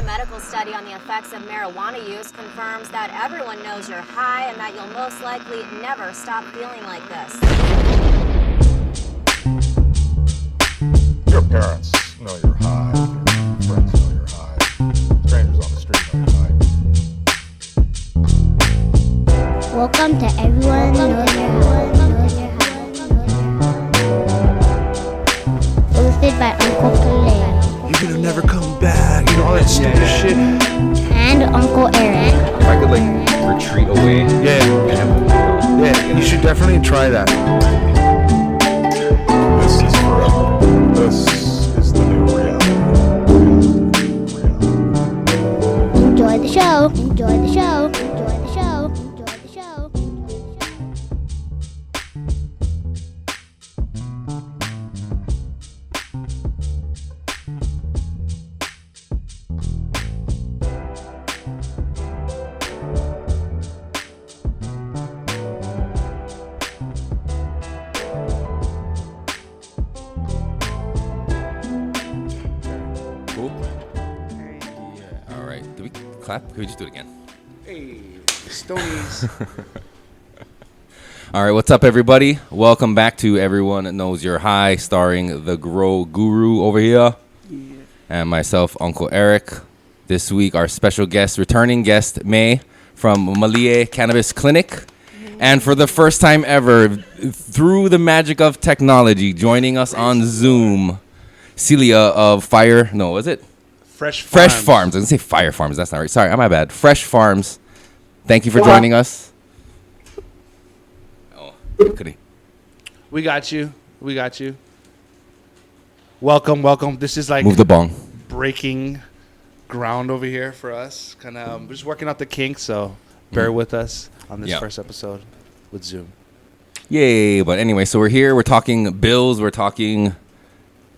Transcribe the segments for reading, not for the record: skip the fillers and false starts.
medical study on the effects of marijuana use confirms that everyone knows you're high and that you'll most likely never stop feeling like this. Your parents know you're high. Your friends know you're high. Strangers on the street know you're high. Welcome to Everyone Knows You're High. Hosted by Uncle Kalei. You're gonna never come back, you know, all that stupid shit. And Uncle Erik. If I could retreat away. Yeah, you should definitely try that. This is forever. This is the new reality. Enjoy the show. Enjoy the show. Enjoy the show. Enjoy the show. Cool. Yeah. All right. Did we clap? Can we just do it again? Hey, Stonies. All right. What's up, everybody? Welcome back to Everyone Knows You're High, starring the Grow Guru over here, and myself, Uncle Erik. This week, our special guest, returning guest, May from Malie Cannabis Clinic. And for the first time ever, through the magic of technology, joining us on Zoom, Celia of Fresh Farms. I was going to say Fire Farms. That's not right. Sorry, my bad. Fresh Farms. Thank you for joining us. Oh, goody. We got you. Welcome. This is like Move the bong. breaking ground over here for us. Kind of, we're just working out the kinks, so bear with us on this first episode with Zoom. Yay. But anyway, so we're here. We're talking bills. We're talking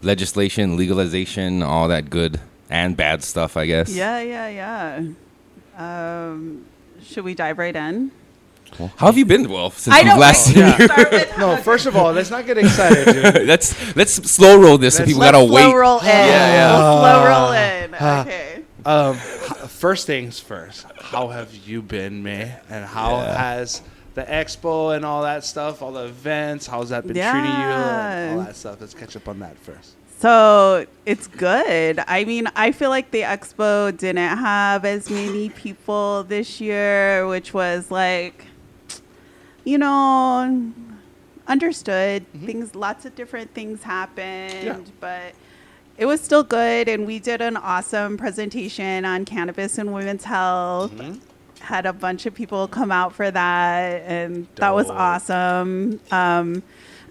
legislation, legalization, all that good and bad stuff, I guess. Yeah. Should we dive right in? Well, how have you been? Well, since I we've don't last seen Yeah. you. Start with No, first of all, let's not get excited, dude. Let's slow roll this so people gotta Let's wait. slow roll in. Yeah. Slow roll in. Okay. First things first. How have you been, May? And how has the expo and all that stuff, all the events, how's that been treating you? And all that stuff. Let's catch up on that first. So it's good. I mean, I feel like the expo didn't have as many people this year, which was understood. Lots of different things happened, but it was still good. And we did an awesome presentation on cannabis and women's health. Had a bunch of people come out for that, and that was awesome.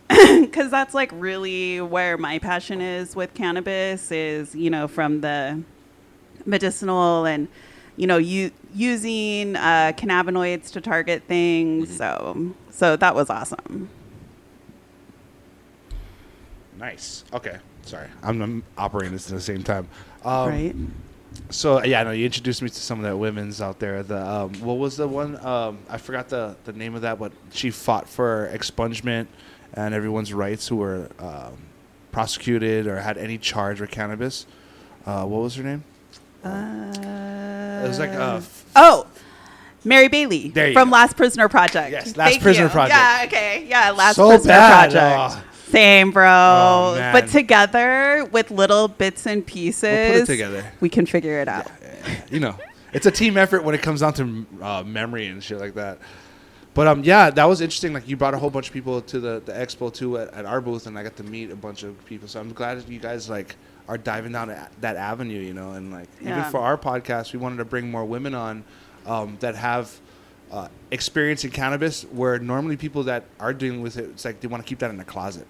Because that's really where my passion is with cannabis is, from the medicinal and, using cannabinoids to target things. So that was awesome. Nice. Okay. Sorry. I'm operating this at the same time. Right. So, I know you introduced me to some of the women's out there. The what was the one? I forgot the name of that, but she fought for expungement and everyone's rights who were prosecuted or had any charge with cannabis. What was her name? It was Mary Bailey There you from go. Last Prisoner Project. Yes, Last Thank Prisoner you. Project. Yeah, okay. Yeah, Last So Prisoner bad. Project. Same, bro. Oh, man. But together with little bits and pieces, We'll put it together. we can figure it out. It's a team effort when it comes down to memory and shit like that. But that was interesting. You brought a whole bunch of people to the expo too at our booth, and I got to meet a bunch of people. So I'm glad that you guys are diving down that avenue, and even for our podcast, we wanted to bring more women on that have experience in cannabis, where normally people that are dealing with it, it's they want to keep that in the closet.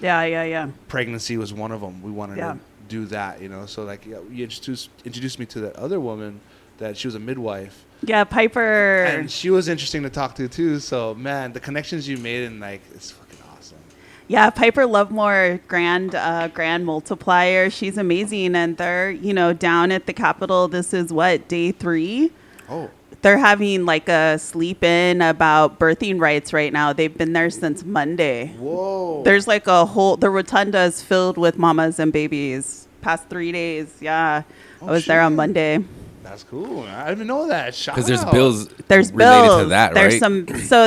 Yeah. Pregnancy was one of them. We wanted to do that, So you introduced me to that other woman that she was a midwife. Yeah, Piper. And she was interesting to talk to too. So man, the connections you made and it's fucking awesome. Yeah, Piper Lovemore, grand multiplier. She's amazing, and they're down at the Capitol. This is day 3. Oh. They're having a sleep in about birthing rights right now. They've been there since Monday. Whoa. There's the rotunda is filled with mamas and babies past 3 days. Yeah. Oh, I was there on shit. Monday. That's cool. I didn't know that. Shout Because there's out. bills There's related bills. to that, there's right? So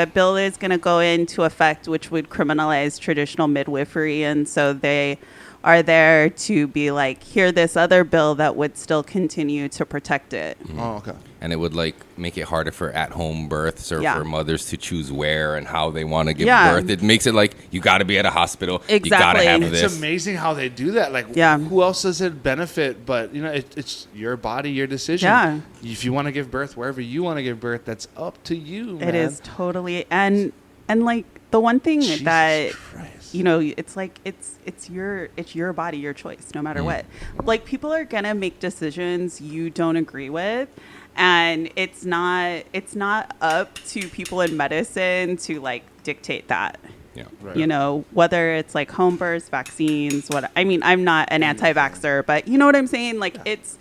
a bill is going to go into effect which would criminalize traditional midwifery, and so they are there to be like, here, this other bill that would still continue to protect it. Oh, okay. And it would like make it harder for at-home births or Yeah. for mothers to choose where and how they want to give Yeah. birth. It makes it like you got to be at a hospital. You got to Exactly. have It's this. It's amazing how they do that. Like, Yeah. who else does it benefit? But it's your body, your decision. Yeah. If you want to give birth wherever you want to give birth, that's up to you, man. It is totally, and like the one thing Jesus that Christ. it's like it's your body, your choice, no matter what. Like, people are gonna make decisions you don't agree with, and it's not up to people in medicine to like dictate that. Yeah. Right. Whether it's like home births, vaccines, I'm not an anti-vaxxer, but you know what I'm saying? Like, it's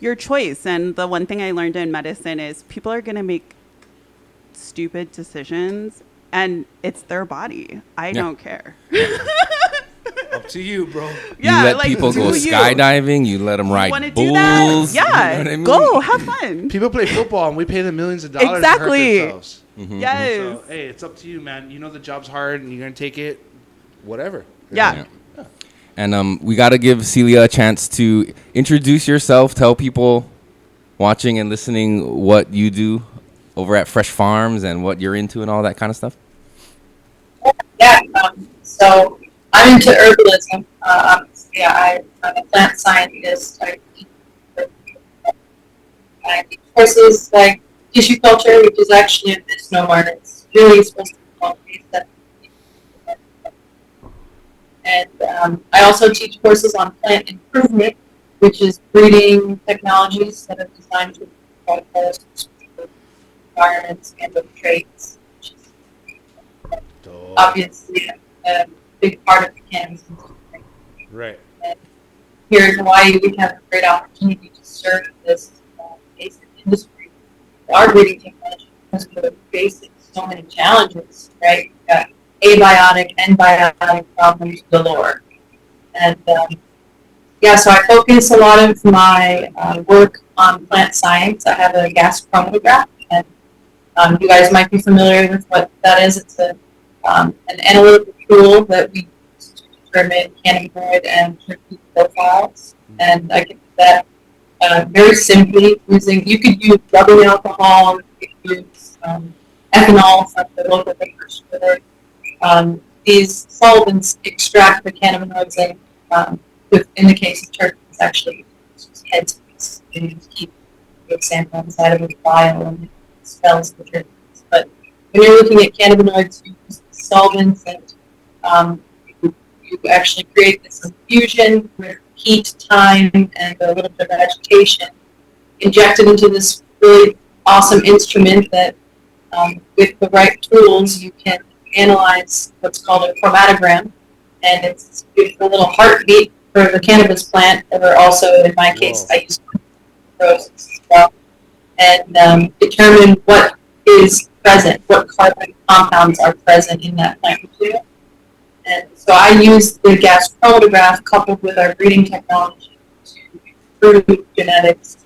your choice. And the one thing I learned in medicine is people are going to make stupid decisions, and it's their body. I don't care. Up to you, bro. You let people go do you. skydiving. You let them Want ride to bulls. do that? Yeah. You know what I mean? Go, have fun. People play football, and we pay them millions of dollars Exactly. to hurt themselves. Yes. So, hey, it's up to you, man. You know the job's hard, and you're going to take it, whatever. Yeah. And we got to give Celia a chance to introduce yourself, tell people watching and listening what you do over at Fresh Farms and what you're into and all that kind of stuff. Yeah, so I'm into herbalism. I'm a plant scientist. I teach courses like tissue culture, which is actually a misnomer. It's really supposed to be called aseptic. And I also teach courses on plant improvement, which is breeding technologies that are designed to improve environments and of traits, which is obviously a big part of the cannabis industry. Right. And here in Hawaii, we have a great opportunity to serve this basic industry. Our breeding technology, because we're facing so many challenges, right? We've got abiotic and biotic problems galore. And so I focus a lot of my work on plant science. I have a gas chromatograph, and you guys might be familiar with what that is. It's an analytical tool that we use to determine cannabinoid and terpene profiles. And I can do that very simply using, you could use rubbing alcohol, you could use ethanol from the local liquor store. These solvents extract the cannabinoids, and in the case of terpenes, actually just headspace to keep the sample inside of a vial and it expels the terpenes. But when you're looking at cannabinoids, you use solvents, and you actually create this infusion with heat, time, and a little bit of agitation, injected into this really awesome instrument that, with the right tools, you can analyze what's called a chromatogram, and it's a little heartbeat for the cannabis plant, or also, in my case, I use roses as well, and determine what is present, what carbon compounds are present in that plant material. And so I use the gas chromatograph coupled with our breeding technology to improve genetics.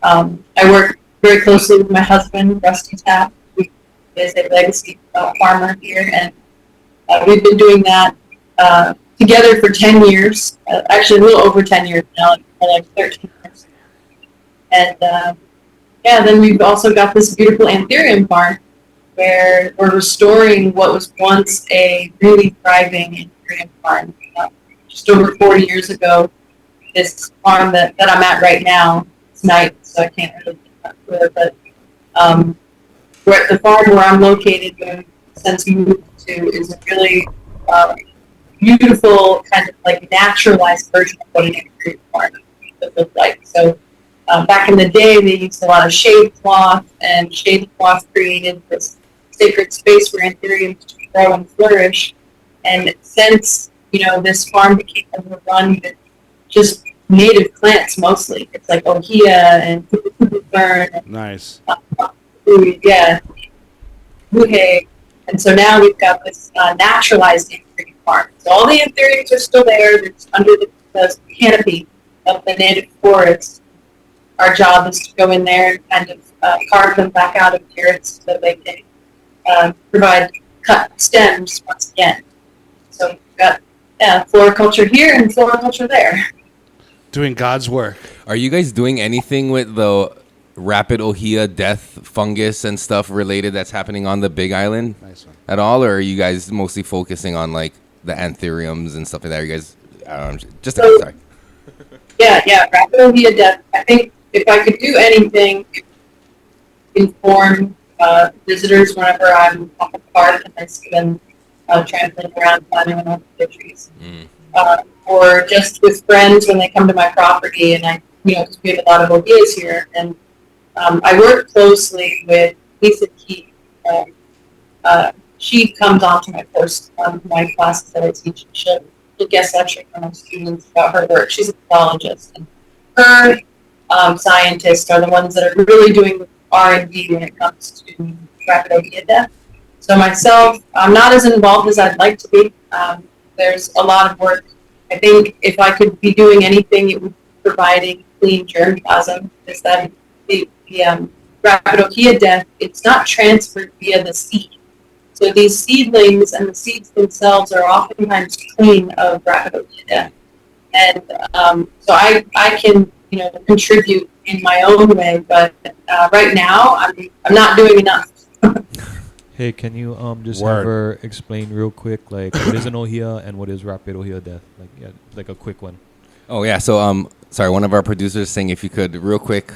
I work very closely with my husband, Rusty Tapp, who is a legacy farmer here, and we've been doing that together for 10 years, actually a little over 10 years now, for like 13 years. And then we've also got this beautiful anthurium farm where we're restoring what was once a really thriving anthurium farm. Just over 40 years ago, this farm that I'm at right now, it's night, so I can't really get that clear, but we're at the farm where I'm located, where since we moved to, is a really beautiful, kind of like naturalized version of what an anthurium farm would look like. So back in the day, they used a lot of shade cloth, and shade cloth created this sacred space for anthuriums to grow and flourish. And since, this farm became overrun with just native plants mostly, it's like ohia and fern. Nice. Muhe. And so now we've got this naturalized anthurium farm. So all the anthuriums are still there. It's under the canopy of the native forest. Our job is to go in there and kind of carve them back out of carrots so that they can provide cut stems once again. So we've got floriculture here and floriculture there. Doing God's work. Are you guys doing anything with the rapid ohia death fungus and stuff related that's happening on the Big Island Nice one. at all, or are you guys mostly focusing on like the anthuriums and stuff like that? Are you guys, I don't know, just sorry. Yeah, rapid ohia death. I think if I could do anything, inform visitors whenever I'm at the park and I see them trampling around, climbing on the trees. Or just with friends when they come to my property, and because we have a lot of ohias here, and I work closely with Lisa Keith. She comes onto my course, my classes that I teach. She'll guest lecture for my students about her work. She's a pathologist, and her scientists are the ones that are really doing the R&D when it comes to rapid ohia death. So myself, I'm not as involved as I'd like to be. There's a lot of work. I think if I could be doing anything, it would be providing clean germplasm. Is that the rapid ohia death? It's not transferred via the seed. So these seedlings and the seeds themselves are oftentimes clean of rapid ohia death. And so I can contribute in my own way, but right now I'm not doing enough. Hey, can you just Word. have her explain real quick, like what is an ohia and what is rapid ohia death? Like a quick one. Oh yeah, so sorry, one of our producers saying if you could real quick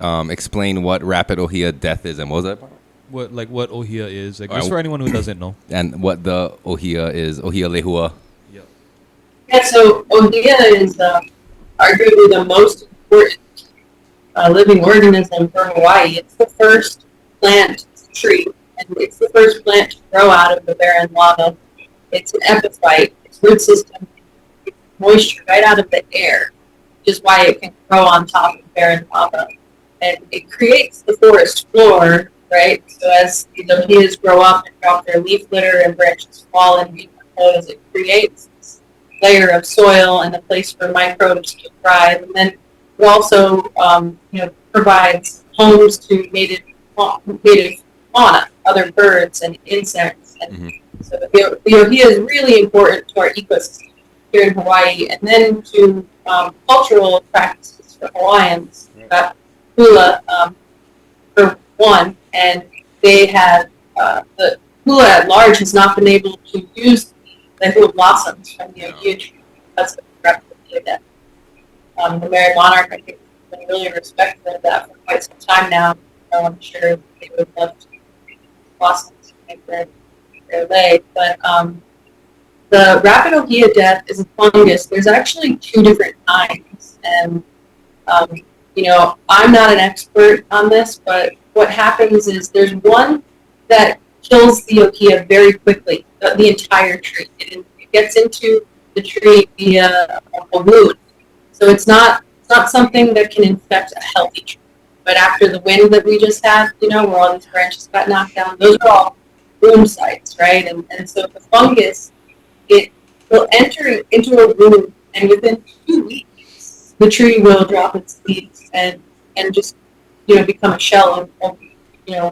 explain what rapid ohia death is and what was that part? What ohia is, like, Alright, just for anyone who doesn't know. And what the ohia is, ohia lehua. Yeah, so ohia is arguably the most important living organism for Hawaii. It's the first plant tree, and it's the first plant to grow out of the barren lava. It's an epiphyte. Its root system gets moisture right out of the air, which is why it can grow on top of barren lava. And it creates the forest floor, right? So as these ohias grow up and drop their leaf litter and branches fall and decompose, it creates this layer of soil and a place for microbes to thrive. And then it also, provides homes to native fauna, other birds and insects. And so the ohia is really important to our ecosystem here in Hawaii. And then to cultural practices for Hawaiians. Hula, for one, and they have the hula at large has not been able to use the hula blossoms from the ohia tree because of the rapid ohia death. The Merry Monarch, I think, has been really respectful of that for quite some time now. I'm sure they would love to blossoms to make their lay. But the rapid ohia death is a fungus. There's actually two different kinds, and I'm not an expert on this, but what happens is there's one that kills the ohia very quickly, the entire tree. It gets into the tree via a wound. So it's not something that can infect a healthy tree. But after the wind that we just had, where all these branches got knocked down, those are all wound sites, right? And so the fungus, it will enter into a wound, and within 2 weeks, the tree will drop its leaves and just become a shell of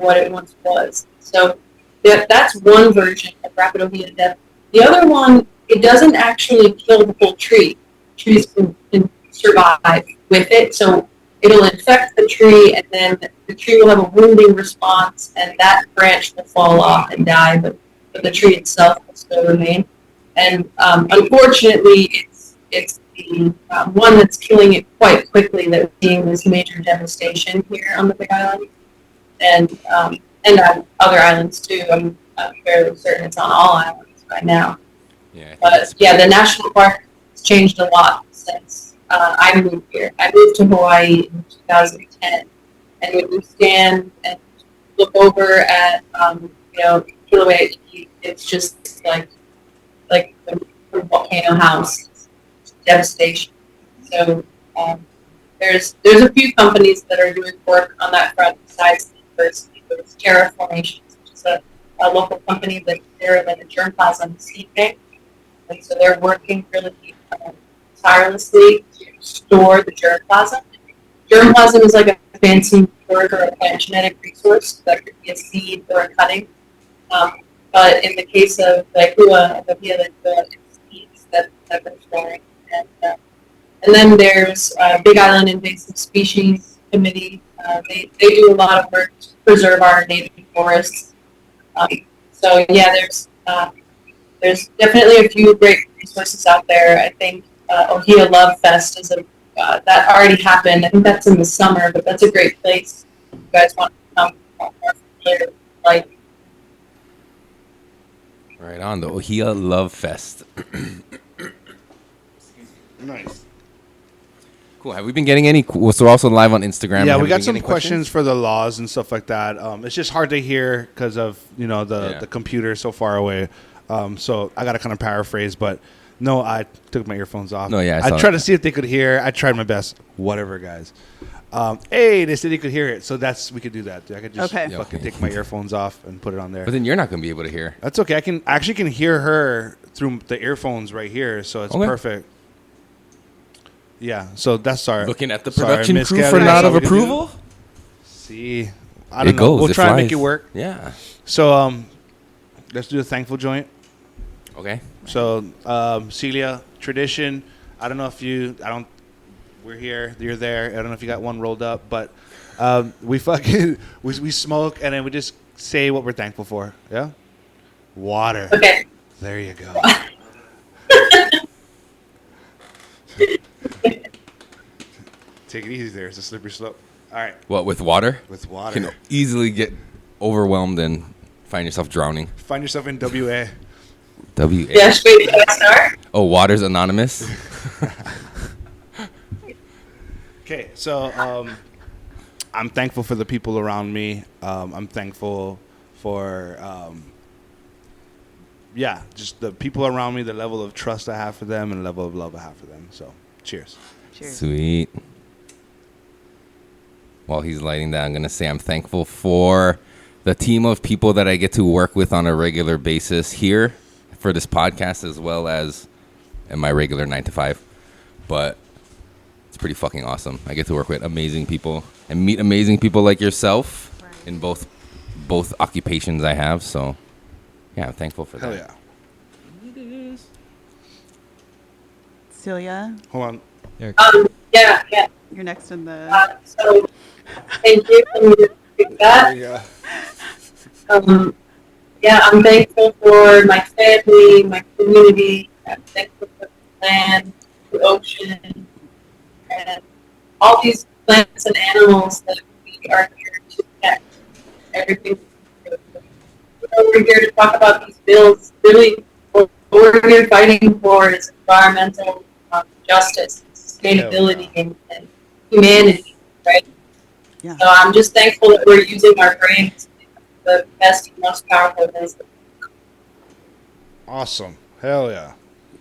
what it once was. So that's one version of rapid ohia death. The other one, it doesn't actually kill the whole tree. Trees can survive with it, so it'll infect the tree, and then the tree will have a wounding response, and that branch will fall off and die, but the tree itself will still remain. And unfortunately, it's the one that's killing it quite quickly that we're seeing this major devastation here on the Big Island, and on other islands too. I'm fairly certain it's on all islands by now. But the national park has changed a lot since I moved here. I moved to Hawaii in 2010, and when you stand and look over at Kilauea, it's just like the volcano house. Devastation. So there's a few companies that are doing work on that front besides the university. There's Terraformations, which is a local company that they're like a germplasm seed bank. And so they're working really tirelessly to store the germplasm. Germplasm is like a fancy word or a genetic resource that could be a seed or a cutting. But in the case of the hua, the seeds that they're storing. And then there's Big Island Invasive Species Committee. They do a lot of work to preserve our native forests. So yeah, there's definitely a few great resources out there. I think Ohia Love Fest is that already happened. I think that's in the summer, but that's a great place if you guys want to come more familiar, like. Right on, the Ohia Love Fest. Nice. Cool. Have we been getting any? So we're also live on Instagram. Yeah, Have we got been some getting questions for the laws and stuff like that. It's just hard to hear because of the computer so far away. So I got to kind of paraphrase, but no, I took my earphones off. No, yeah, I I saw tried that. to see if they could hear. I tried my best. Whatever, guys. Hey, they said they could hear it, so we could do that. I could just Okay. fucking take my earphones off and put it on there. But then you're not going to be able to hear. That's okay. I actually can hear her through the earphones right here, so it's Okay. perfect. Yeah, so that's our Looking at the sorry, production Miss crew Kelly, for that's not all of we can do. approval. See, I don't It know. goes. We'll It try and make flies. it work. Yeah. So let's do a thankful joint. Okay. So Celia, tradition. I don't know if we're here, you're there. I don't know if you got one rolled up, but we smoke and then we just say what we're thankful for. Yeah. Water. Okay. There you go. Take it easy there. It's a slippery slope. All right. What, with water? With water. You can easily get overwhelmed and find yourself drowning. Find yourself in WA. W. Yeah, should we start? Oh, water's anonymous. Okay, so I'm thankful for the people around me. I'm thankful for, just the people around me, the level of trust I have for them, and the level of love I have for them. So, cheers. Cheers. Sweet. While he's lighting that, I'm going to say I'm thankful for the team of people that I get to work with on a regular basis here for this podcast, as well as in my regular 9 to 5. But it's pretty fucking awesome. I get to work with amazing people and meet amazing people like yourself in both occupations I have. So, yeah, I'm thankful for Hell that. yeah. Celia, Hold on. Erik. Yeah. you're next in the. So thank you for me to pick that. Yeah. I'm thankful for my family, my community. I'm thankful for the land, the ocean, and all these plants and animals that we are here to protect. Everything. We're here to talk about these bills. Really, what we're here fighting for is environmental justice, sustainability, and humanity, right? Yeah. So I'm just thankful that we're using our brains the best and most powerful things. Awesome. Hell yeah.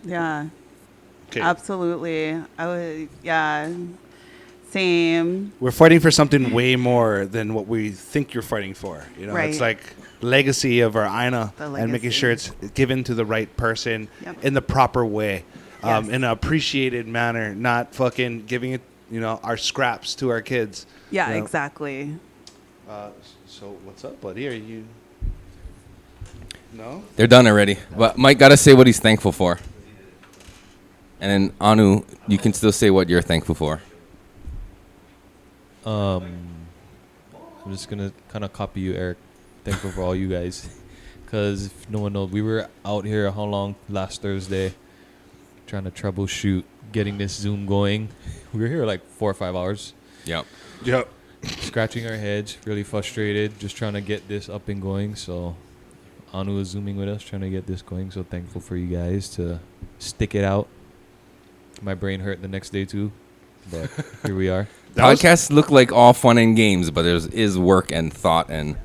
Yeah. Okay. Absolutely. Same. We're fighting for something way more than what we think you're fighting for. You know, Right. it's like legacy of our Aina The and making legacy. sure it's given to the right person Yep. in the proper way, Yes. in an appreciated manner, not fucking giving it, our scraps to our kids. Yeah, you know? exactly. So what's up, buddy? Are you? No. They're done already. But Mike got to say what he's thankful for. And then, Anu, you can still say what you're thankful for. I'm just gonna kind of copy you, Erik. Thankful for all you guys, because if no one knows, we were out here how long last Thursday, trying to troubleshoot getting this Zoom going. We were here like 4 or 5 hours, Yep. Yep. scratching our heads, really frustrated, just trying to get this up and going. So Anu is zooming with us, trying to get this going. So thankful for you guys to stick it out. My brain hurt the next day too, but here we are. Podcasts look like all fun and games, but there is work and thought and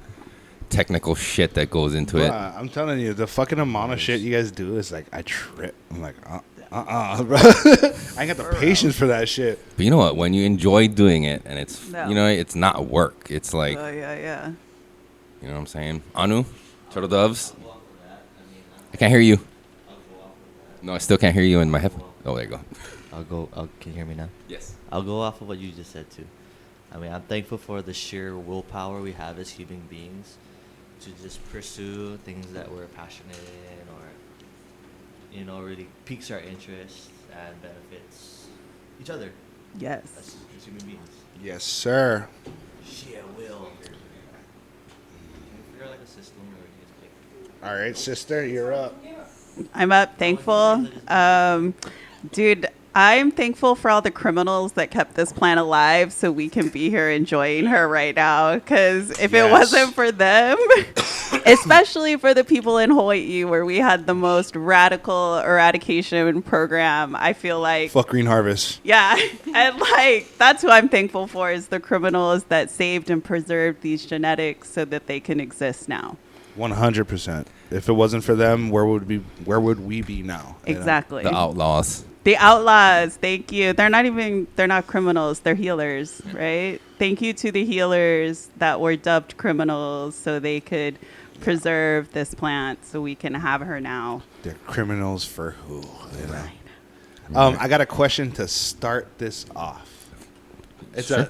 technical shit that goes into it. I'm telling you, the fucking amount of shit you guys do is like, I trip. I'm like, bro. I ain't got the patience for that shit. But you know what? When you enjoy doing it and it's, No. it's not work. It's like, Yeah. you know what I'm saying? Anu? Turtle doves? I can't hear you. No, I still can't hear you in my headphone. Oh, there you go. Can you hear me now? Yes. I'll go off of what you just said too. I mean, I'm thankful for the sheer willpower we have as human beings to just pursue things that we're passionate in, or really piques our interest and benefits each other Yes. as human beings. Yes, sir. Sheer will. Can we figure out like a system where we can just pick? All right, sister, you're up. I'm up. Thankful. Dude, I'm thankful for all the criminals that kept this plant alive so we can be here enjoying her right now. Because if it wasn't for them, especially for the people in Hawaii where we had the most radical eradication program, I feel like... Fuck Green Harvest. Yeah. And like, that's who I'm thankful for, is the criminals that saved and preserved these genetics so that they can exist now. 100%. If it wasn't for them, where would we be now? Exactly. The outlaws. The outlaws, thank you. They're not criminals, they're healers, right? Thank you to the healers that were dubbed criminals so they could preserve this plant so we can have her now. They're criminals for who? You know? I got a question to start this off. It's a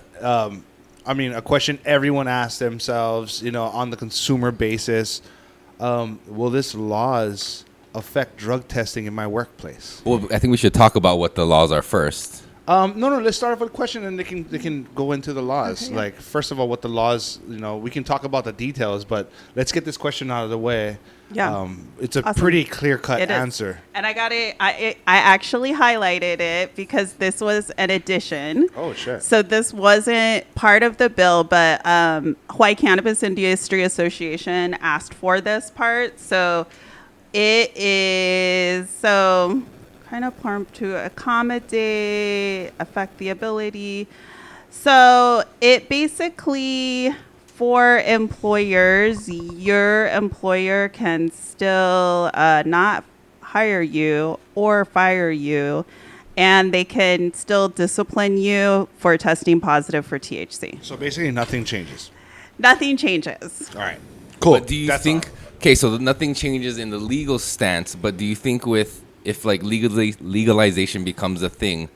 question everyone asks themselves, on the consumer basis. Will this laws affect drug testing in my workplace? Well, I think we should talk about what the laws are first. No. Let's start off with a question, and they can go into the laws. Okay, yeah. Like, first of all, what the laws. We can talk about the details, but let's get this question out of the way. Yeah. It's a pretty clear-cut answer. And I got it. I actually highlighted it because this was an addition. Oh, shit. So this wasn't part of the bill, but Hawaii Cannabis Industry Association asked for this part. So it is kind of formed to accommodate, affect the ability. So it basically, for employers, your employer can still not hire you or fire you, and they can still discipline you for testing positive for THC. So basically nothing changes. Nothing changes. All right. Cool. But do you think... Okay, so nothing changes in the legal stance, but do you think if like legalization becomes a thing,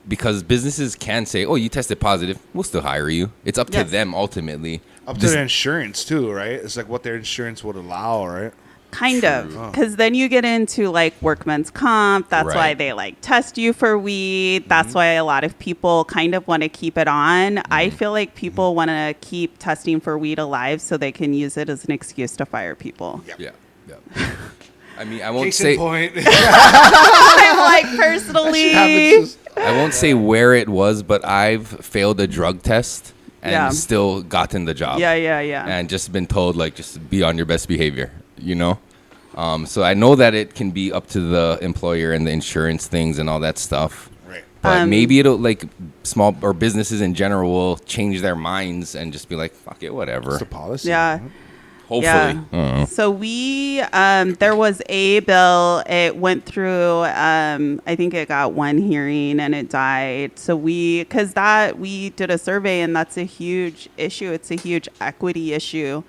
because businesses can say, oh, you tested positive, we'll still hire you. It's up to them ultimately. Up to their insurance too, right? It's like what their insurance would allow, right? Kind of, because then you get into like workman's comp. That's why they like test you for weed. That's why a lot of people kind of want to keep it on. I feel like people want to keep testing for weed alive so they can use it as an excuse to fire people. Yeah. I mean, I won't Case say. in point. I'm like personally. I won't say where it was, but I've failed a drug test and still gotten the job. Yeah. And just been told like just be on your best behavior. So I know that it can be up to the employer and the insurance things and all that stuff. Right. But maybe it'll like small or businesses in general will change their minds and just be like, fuck it, whatever. It's the policy. Yeah. Hopefully. Yeah. So we, there was a bill. It went through, I think it got one hearing and it died. So we did a survey, and that's a huge issue. It's a huge equity issue,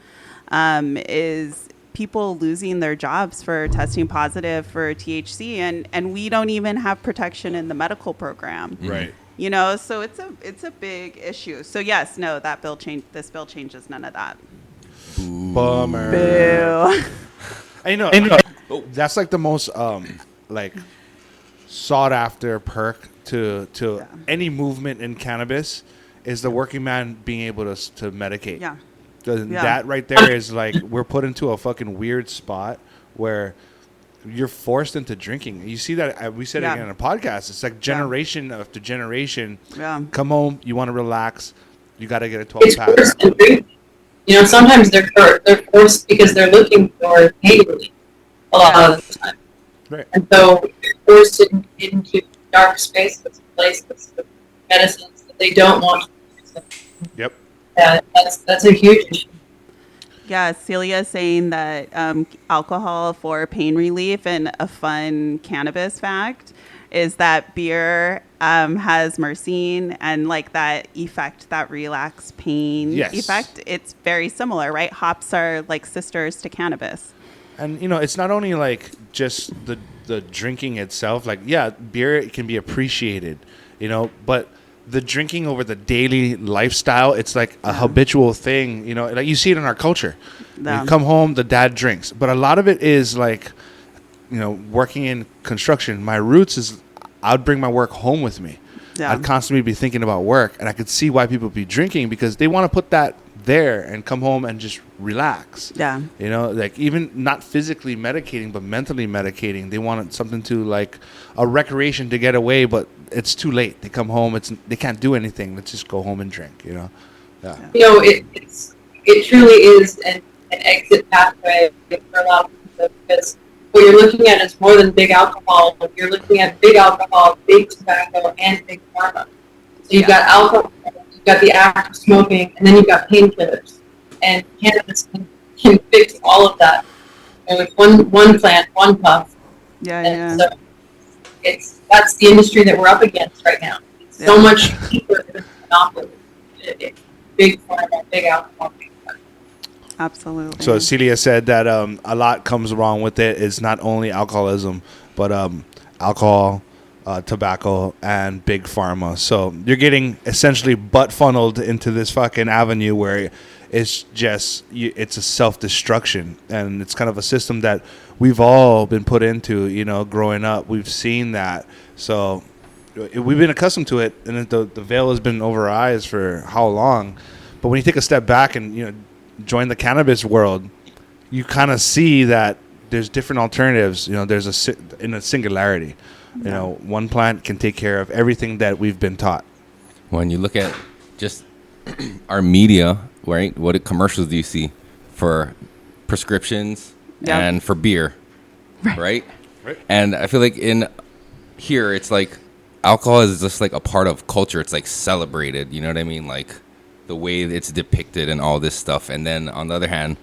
is people losing their jobs for testing positive for THC, and we don't even have protection in the medical program. Right. So it's a big issue. So yes, no, this bill changes none of that. Bummer. Boo. I know. That's like the most like sought after perk to any movement in cannabis is the working man being able to medicate. Yeah. That right there is like we're put into a fucking weird spot where you're forced into drinking. You see that we said it again on a podcast. It's like generation after generation. Yeah. Come home, you want to relax, you got to get a 12 pack. It's worse than drinking. Sometimes they're forced because they're looking for pain relief a lot of the time. Right. And so they're forced into dark spaces, places with medicines that they don't want to use. Yep. Yeah, that's a huge issue. Yeah, Celia is saying that alcohol for pain relief, and a fun cannabis fact is that beer has myrcene and like that effect, that relax pain effect. It's very similar, right? Hops are like sisters to cannabis. And it's not only like just the drinking itself. Like, yeah, beer can be appreciated, you know, but the drinking over the daily lifestyle, it's like a habitual thing, you know, like you see it in our culture. Yeah. You come home, the dad drinks, but a lot of it is like, you know, working in construction. My roots is I'd bring my work home with me. Yeah. I'd constantly be thinking about work, and I could see why people be drinking, because they want to put that there and come home and just relax. Yeah. You know, like even not physically medicating, but mentally medicating. They want something to like a recreation to get away, but it's too late. They come home, they can't do anything. Let's just go home and drink, you know? Yeah. You know, it truly is an exit pathway for a lot of people, because what you're looking at is more than big alcohol. You're looking at big alcohol, big tobacco, and big pharma. So you've got alcohol, you've got the act of smoking, and then you've got painkillers. And cannabis can fix all of that. And with one plant, one puff. Yeah, And yeah. so that's the industry that we're up against right now. It's so much cheaper than monopoly. Big pharma, big alcohol. Absolutely. So Celia said that a lot comes wrong with it. It's not only alcoholism, but alcohol, tobacco, and big pharma. So you're getting essentially butt funneled into this fucking avenue where it's just it's a self-destruction, and it's kind of a system that we've all been put into. You know, growing up, we've seen that. So we've been accustomed to it, and the veil has been over our eyes for how long. But when you take a step back and, you know, join the cannabis world, you kind of see that there's different alternatives. You know, there's in a singularity. You know, one plant can take care of everything that we've been taught. When you look at just our media, right? What commercials do you see for prescriptions and for beer, right? And I feel like in here, it's like alcohol is just like a part of culture. It's like celebrated. You know what I mean? Like the way it's depicted and all this stuff. And then on the other hand,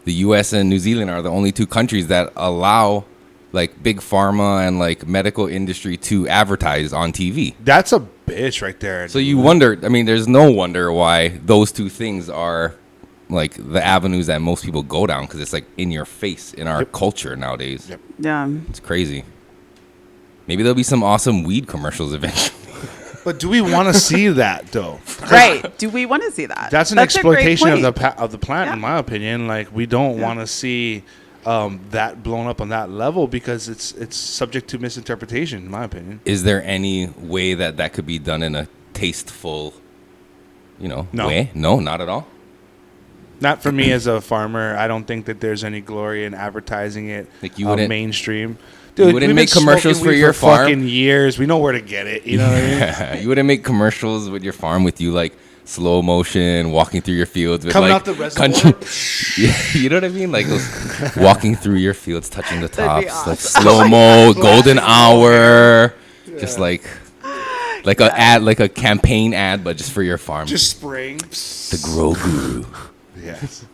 the US and New Zealand are the only two countries that allow like big pharma and like medical industry to advertise on TV. That's a bitch right there. So you wonder, I mean, there's no wonder why those two things are like the avenues that most people go down, because it's like in your face in our culture nowadays. Yeah. It's crazy. Maybe there'll be some awesome weed commercials eventually. But do we want to see that though? Right. Do we want to see that? That's an exploitation of the plant, in my opinion. Like, we don't want to see that blown up on that level, because it's subject to misinterpretation, in my opinion. Is there any way that could be done in a tasteful, you know, way? No, not at all. Not for me as a farmer. I don't think that there's any glory in advertising it like you wouldn't, mainstream. Dude, you wouldn't make commercials for your farm. Fucking years. We know where to get it. You know what I mean? You wouldn't make commercials with your farm with you like slow motion walking through your fields with coming like out the reservoir. You know what I mean? Like those walking through your fields, touching the tops, awesome. like slow mo, golden hour, just like a ad, like a campaign ad, but just for your farm. Just spraying the Grow Guru. Yes.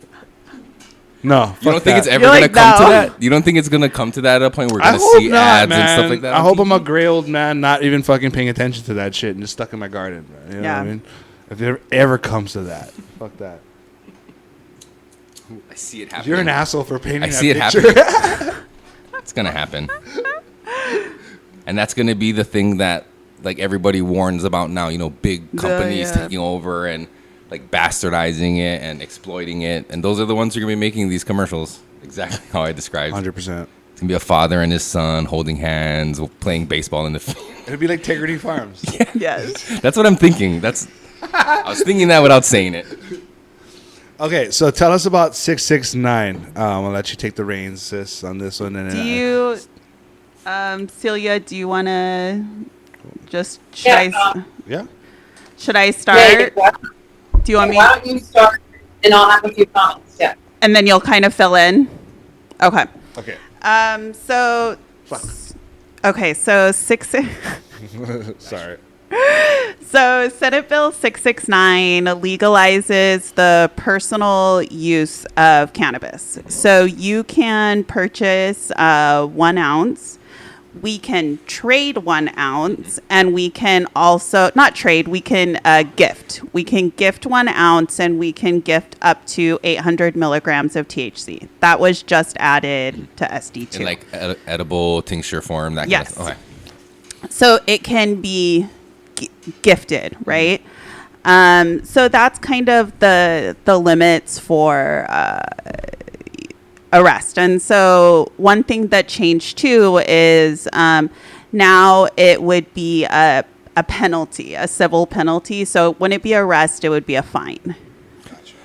No, you don't think it's ever gonna come to that? You don't think it's gonna come to that at a point where we're gonna see ads and stuff like that? I hope I'm a gray old man, not even fucking paying attention to that shit and just stuck in my garden. Man. You know what I mean? If it ever comes to that, fuck that. I see it happening. You're an asshole for painting. I that see picture. it happening. It's gonna happen, and that's gonna be the thing that like everybody warns about now. You know, big companies taking over and like bastardizing it and exploiting it, and those are the ones who are gonna be making these commercials. Exactly how I described. 100%. It's gonna be a father and his son holding hands, playing baseball in the field. It'll be like Integrity Farms. Yes. That's what I'm thinking. I was thinking that without saying it. Okay, so tell us about 669. I'll let you take the reins, sis, on this one. And do you, Celia? Do you want to just should I start? Yeah, exactly. Do you want me? Why don't you start, and I'll have a few comments. Yeah. And then you'll kind of fill in. Okay. Okay. So. Fuck. Okay. So Sorry. So Senate Bill 669 legalizes the personal use of cannabis. So you can purchase 1 ounce we can trade 1 ounce, and we can also not trade. We can gift. We can gift 1 ounce, and we can gift up to 800 milligrams of THC. That was just added to SD2. In like edible tincture form. That Yes. kind of, okay. So it can be gifted, right? So that's kind of the limits for arrest. And so one thing that changed too is now it would be a penalty, a civil penalty. So when it be arrest, it would be a fine.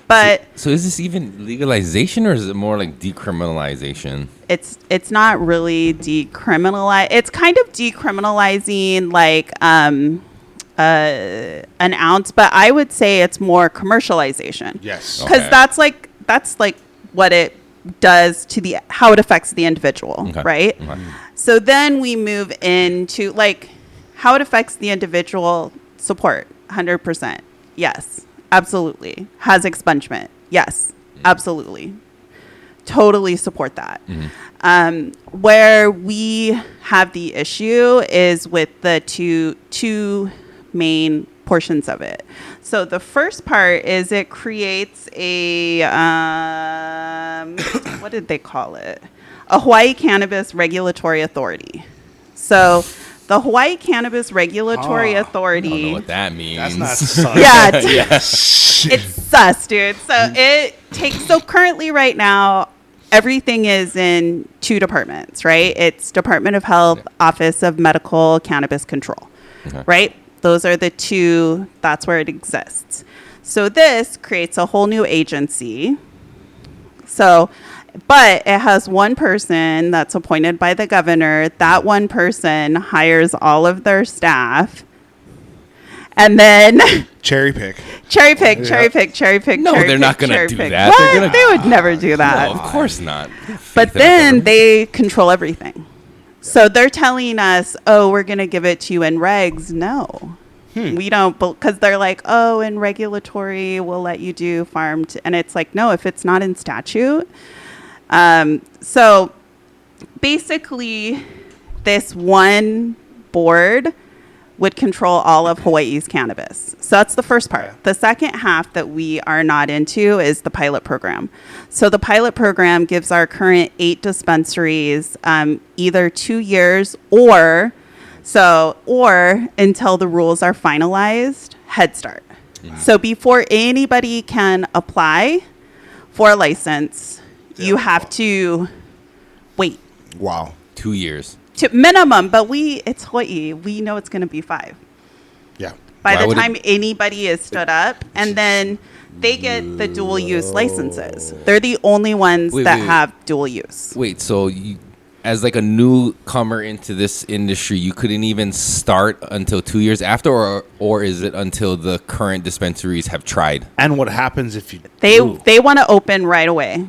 But so is this even legalization, or is it more like decriminalization? it's not really decriminalize. It's kind of decriminalizing like an ounce, but I would say it's more commercialization. Yes. Because Okay. that's like what it does to how it affects the individual, Okay. right? Okay. So then we move into like how it affects the individual. Support 100%. Yes, absolutely. Has expungement. Yes, absolutely. Totally support that. Where we have the issue is with the two main portions of it. So the first part is it creates a what did they call it? A Hawaii Cannabis Regulatory Authority. So the Hawaii Cannabis Regulatory I don't Authority. know what that means. That's not sus. Yeah, Yes. it's sus, dude. So so currently right now, everything is in 2 departments, right? It's Department of Health, Office of Medical Cannabis Control, Okay. right? Those are the 2, that's where it exists. So this creates a whole new agency. So, but it has one person that's appointed by the governor. That one person hires all of their staff. And then Cherry pick. cherry pick. No, they're not gonna do that. What? They're gonna- They would never do that. No, of course not. But then they control everything. So they're telling us, oh, we're going to give it to you in regs. No, we don't, because they're like, oh, in regulatory, we'll let you do farmed. And it's like, no, if it's not in statute. So basically, this one board would control all of Hawaii's cannabis. So that's the first part. The second half that we are not into is the pilot program. So the pilot program gives our current 8 dispensaries either 2 years or until the rules are finalized, Head Start. So before anybody can apply for a license, you have to wait. Wow. 2 years. To minimum, but it's Hawaii. We know it's going to be 5 Yeah. by Why the would time anybody is stood up, and then they get the dual use licenses. They're the only ones that Wait. have dual use. Wait, so you, as like a newcomer into this industry, you couldn't even start until 2 years after, or is it until the current dispensaries have tried? And what happens if you They do? want to open right away,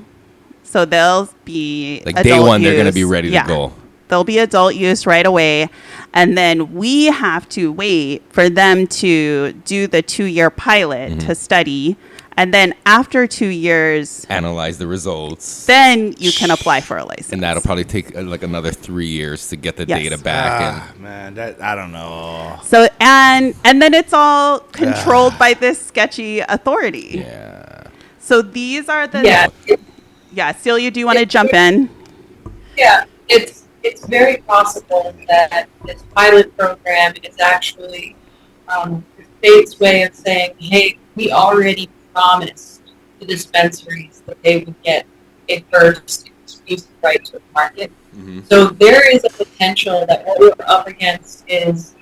so they'll be Like adult day one, they're going to use. be ready Yeah. to go. They'll be adult use right away. And then we have to wait for them to do the 2-year pilot to study. And then after 2 years, Analyze the results. then you can apply for a license. And that'll probably take like another 3 years to get the Yes. data back. Ah, man, that I don't know. So, and then it's all controlled by this sketchy authority. Yeah. So these are the... Yeah, Yeah, Celia, do you want to jump in? yeah, it's very possible that this pilot program is actually the state's way of saying, hey, we already promised the dispensaries that they would get a first exclusive right to the market. So there is a potential that what we're up against is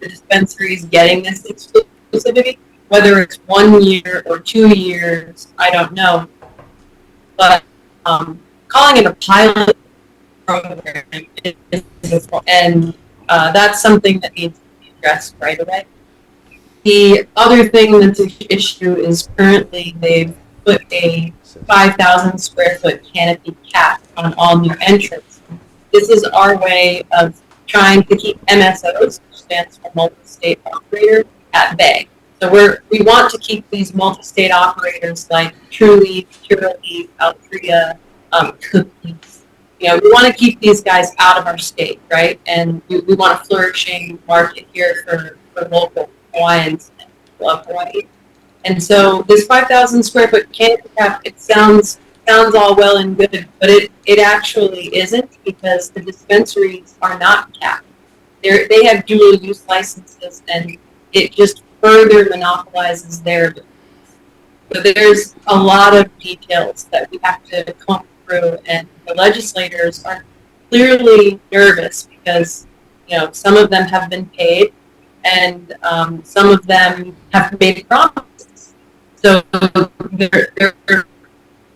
the dispensaries getting this exclusivity, whether it's 1 year or 2 years, I don't know. But calling it a pilot program and that's something that needs to be addressed right away. The other thing that's an issue is currently they've put a 5,000 square foot canopy cap on all new entrants. This is our way of trying to keep MSOs, which stands for multi-state operator, at bay. So we want to keep these multi-state operators like Trulieve, Curaleaf, Altria, Cookies, we want to keep these guys out of our state, right? And we want a flourishing market here for local Hawaiians and love Hawaii. And so this 5,000 square foot canopy cap, it sounds all well and good, but it actually isn't, because the dispensaries are not capped. They have dual use licenses, and it just further monopolizes their business. So there's a lot of details that we have to come through, and the legislators are clearly nervous because some of them have been paid, and some of them have made promises. So they're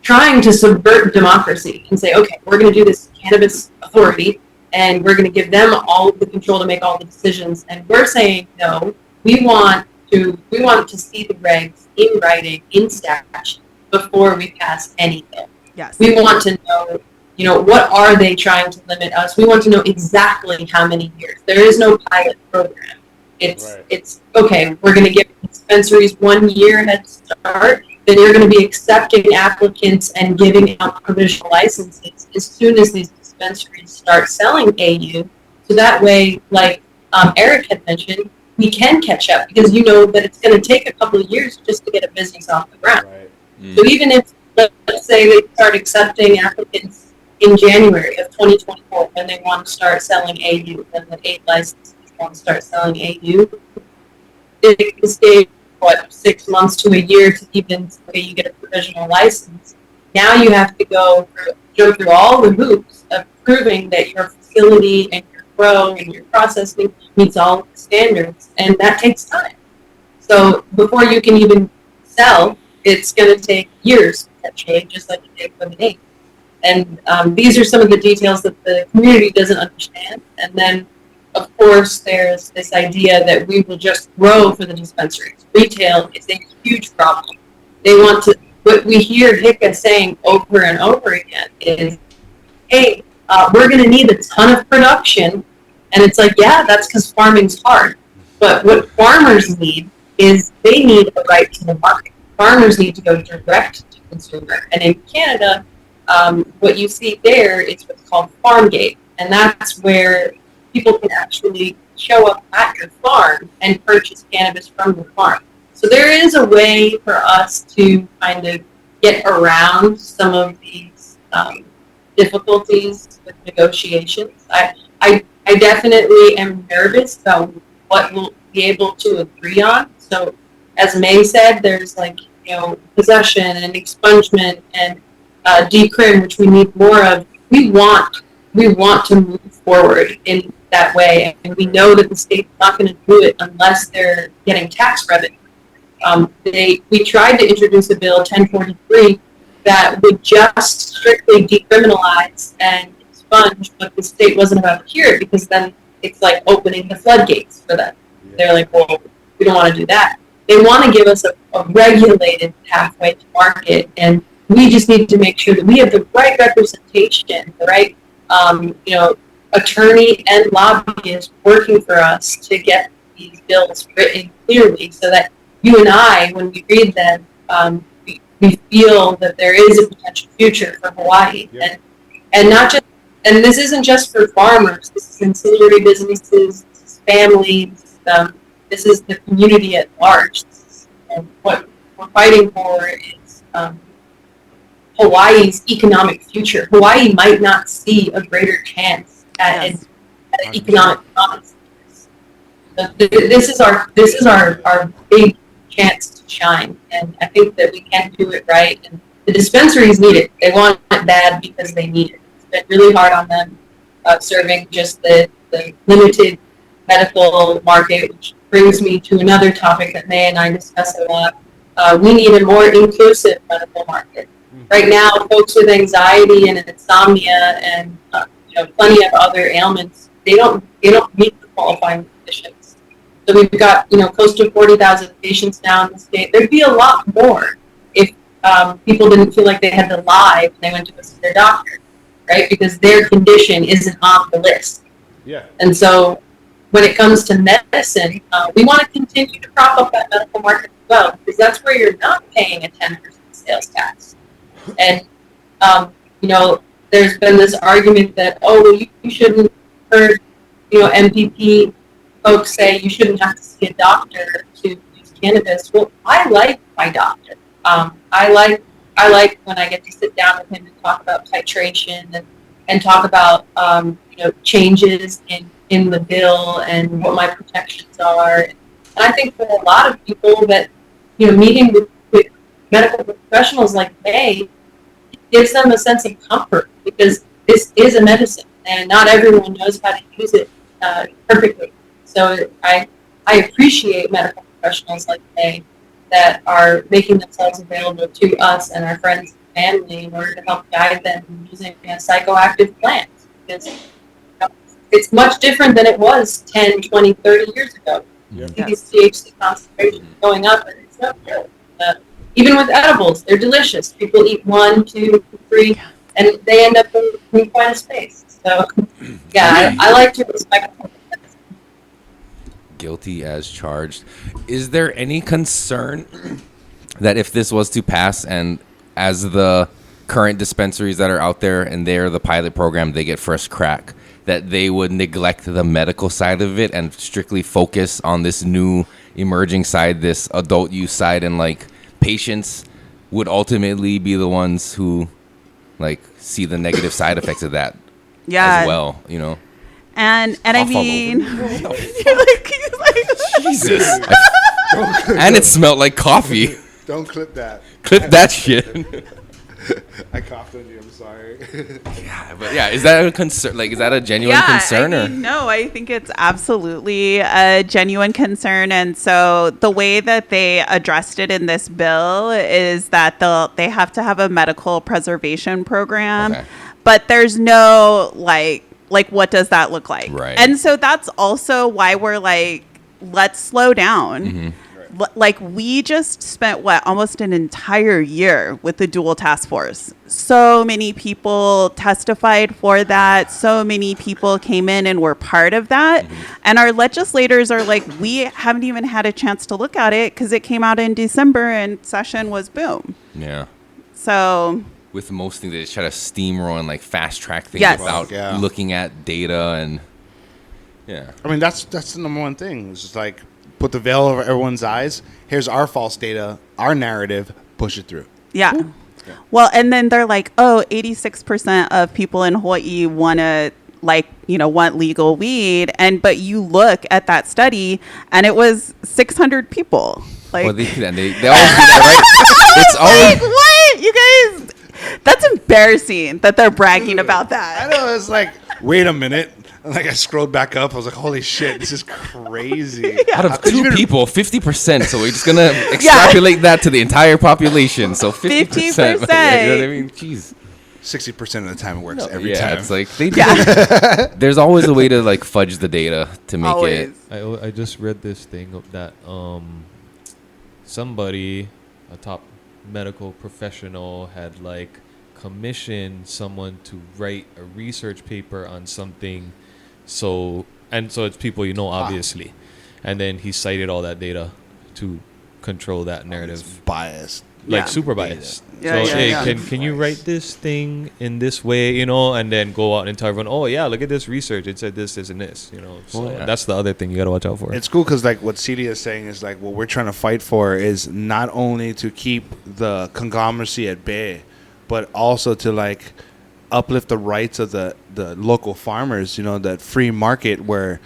trying to subvert democracy and say, okay, we're going to do this cannabis authority, and we're going to give them all of the control to make all the decisions. And we're saying, no, we want to see the regs in writing, in statute, before we pass any bill. Yes. We want to know, what are they trying to limit us? We want to know exactly how many years. There is no pilot program. It's okay, we're going to give dispensaries 1 year head start, then you're going to be accepting applicants and giving out provisional licenses as soon as these dispensaries start selling AU. So that way, like Erik had mentioned, we can catch up, because that it's going to take a couple of years just to get a business off the ground. Right. So even if, let's say, they start accepting applicants in January of 2024, when they want to start selling AU, and the 8 licenses want to start selling AU, it can stay 6 months to a year to even say you get a provisional license. Now you have to jump through all the hoops of proving that your facility and your grow and your processing meets all of the standards, and that takes time. So before you can even sell, it's going to take years potentially, just like it did with an 8. And these are some of the details that the community doesn't understand. And then, of course, there's this idea that we will just grow for the dispensaries. Retail is a huge problem. They want to, what we hear HICA saying over and over again is, hey, we're going to need a ton of production. And it's like, yeah, that's because farming's hard. But what farmers need is they need a right to the market. Farmers need to go direct to consumer. And in Canada, what you see there is what's called farm gate. And that's where people can actually show up at your farm and purchase cannabis from your farm. So there is a way for us to kind of get around some of these difficulties with negotiations. I definitely am nervous about what we'll be able to agree on. So as May said, there's possession and expungement and decrim, which we need more of. We want to move forward in that way, and we know that the state's not going to do it unless they're getting tax revenue. We tried to introduce a bill, 1043, that would just strictly decriminalize and expunge, but the state wasn't about to hear it, because then it's like opening the floodgates for them. Yeah. They're like, well, we don't want to do that. They want to give us a regulated pathway to market, and we just need to make sure that we have the right representation, the right, attorney and lobbyist working for us to get these bills written clearly, so that you and I, when we read them, we feel that there is a potential future for Hawaii, yep. and not just, and this isn't just for farmers. This is ancillary businesses, this is families, this is the community at large. And what we're fighting for is Hawaii's economic future. Hawaii might not see a greater chance at economic promise. So this is our big chance to shine, and I think that we can do it right. And the dispensaries need it. They want it bad because they need it. It's been really hard on them serving just the limited medical market, which brings me to another topic that May and I discuss a lot. We need a more inclusive medical market. Right now, folks with anxiety and insomnia and plenty of other ailments, they don't meet the qualifying conditions. So we've got close to 40,000 patients now in the state. There'd be a lot more if people didn't feel like they had to lie when they went to go see their doctor, right? Because their condition isn't on the list. Yeah. And so when it comes to medicine, we want to continue to prop up that medical market as well, because that's where you're not paying a 10% sales tax. And there's been this argument that, oh, well, you shouldn't heard, MPP folks say you shouldn't have to see a doctor to use cannabis. Well, I like my doctor. I like when I get to sit down with him and talk about titration and talk about changes in the bill and what my protections are. And I think for a lot of people that meeting with medical professionals like they gives them a sense of comfort because this is a medicine and not everyone knows how to use it perfectly. So I appreciate medical professionals like they that are making themselves available to us and our friends and family in order to help guide them using a psychoactive plant. Because it's much different than it was 10, 20, 30 years ago. These THC concentrations going up, and it's not good. Even with edibles, they're delicious. People eat 1, 2, 3, and they end up in quite a space. So, yeah, I like to respect them. Guilty as charged. Is there any concern that if this was to pass and as the current dispensaries that are out there and they're the pilot program, they get first crack, that they would neglect the medical side of it and strictly focus on this new emerging side, this adult use side, and like patients would ultimately be the ones who like see the negative side effects of that as well, And I mean, Jesus. And it smelled like coffee. Don't clip that. Clip that shit. I coughed on you. I'm sorry. Is that a concern? Like, is that a genuine concern? No, I think it's absolutely a genuine concern. And so the way that they addressed it in this bill is that they have to have a medical preservation program, but there's no like what does that look like? Right. And so that's also why we're like, let's slow down. Mm-hmm. Like we just spent almost an entire year with the dual task force. So many people testified for that. So many people came in and were part of that. Mm-hmm. And our legislators are like, we haven't even had a chance to look at it because it came out in December and session was boom. Yeah. So with most things, they just try to steamroll and like fast track things without looking at data and I mean, that's the number one thing. It's just like put the veil over everyone's eyes. Here's our false data, our narrative, push it through. Yeah. Well, and then they're like, 86% of people in Hawaii want legal weed. But you look at that study and it was 600 people. Like, well, they always do that, right? It's always like, what? You guys, that's embarrassing that they're bragging about that. I know. It's like, wait a minute. And like I scrolled back up, I was like, "Holy shit, this is crazy!" Out of 2 people, 50%. So we're just gonna extrapolate that to the entire population. So 50%. You know what I mean? Jeez. 60% of the time it works every time. It's like there's always a way to like fudge the data to make it. I just read this thing of that somebody, a top medical professional, had like commissioned someone to write a research paper on something. So it's people obviously, and then he cited all that data to control that narrative. Biased, super biased. Can you write this thing in this way, and then go out and tell everyone, look at this research. It said this, and this, So that's the other thing you got to watch out for. It's cool because like what Celia is saying is like what we're trying to fight for is not only to keep the conglomeracy at bay, but also to like uplift the rights of the local farmers, that free market where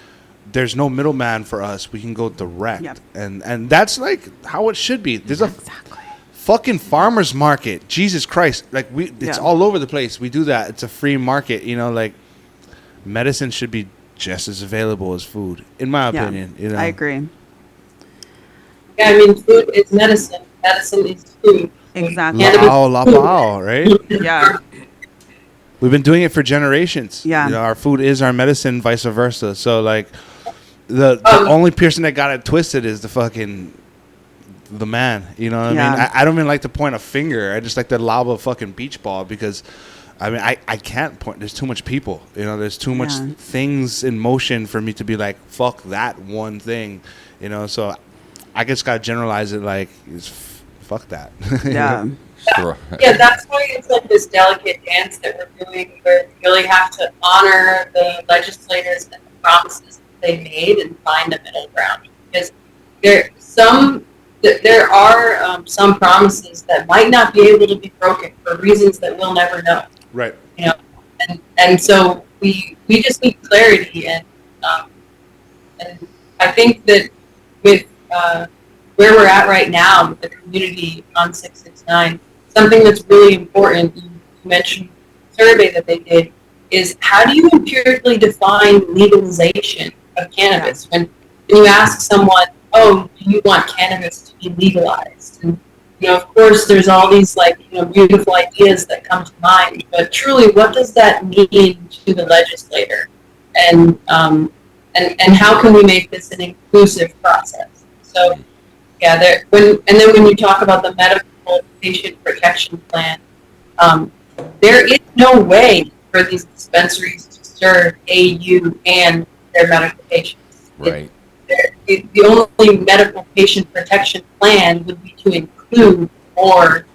there's no middleman for us. We can go direct. And that's like how it should be. There's a fucking farmer's market. Jesus Christ. Like it's all over the place. We do that. It's a free market, like medicine should be just as available as food, in my opinion. I agree. Yeah, I mean, food is medicine. Medicine is food. Exactly. Lao, right? Yeah. We've been doing it for generations. Yeah. Our food is our medicine, vice versa. So, like, the only person that got it twisted is the man. You know what I mean? I don't even like to point a finger. I just like to lob a fucking beach ball because, I mean, I can't point. There's too much people. There's too much things in motion for me to be like, fuck that one thing. So I just got to generalize it like, fuck that. Sure. Yeah, that's why it's like this delicate dance that we're doing, where we really have to honor the legislators and the promises that they made and find a middle ground. Because there are some promises that might not be able to be broken for reasons that we'll never know. Right. You know, and so we just need clarity, and I think that with where we're at right now with the community on 669, something that's really important, you mentioned the survey that they did, is how do you empirically define legalization of cannabis? When you ask someone, oh, do you want cannabis to be legalized? And, of course, there's all these, beautiful ideas that come to mind, but truly, what does that mean to the legislator? And how can we make this an inclusive process? So, yeah, when you talk about the medical patient protection plan, there is no way for these dispensaries to serve AU and their medical patients. Right. The only medical patient protection plan would be to include more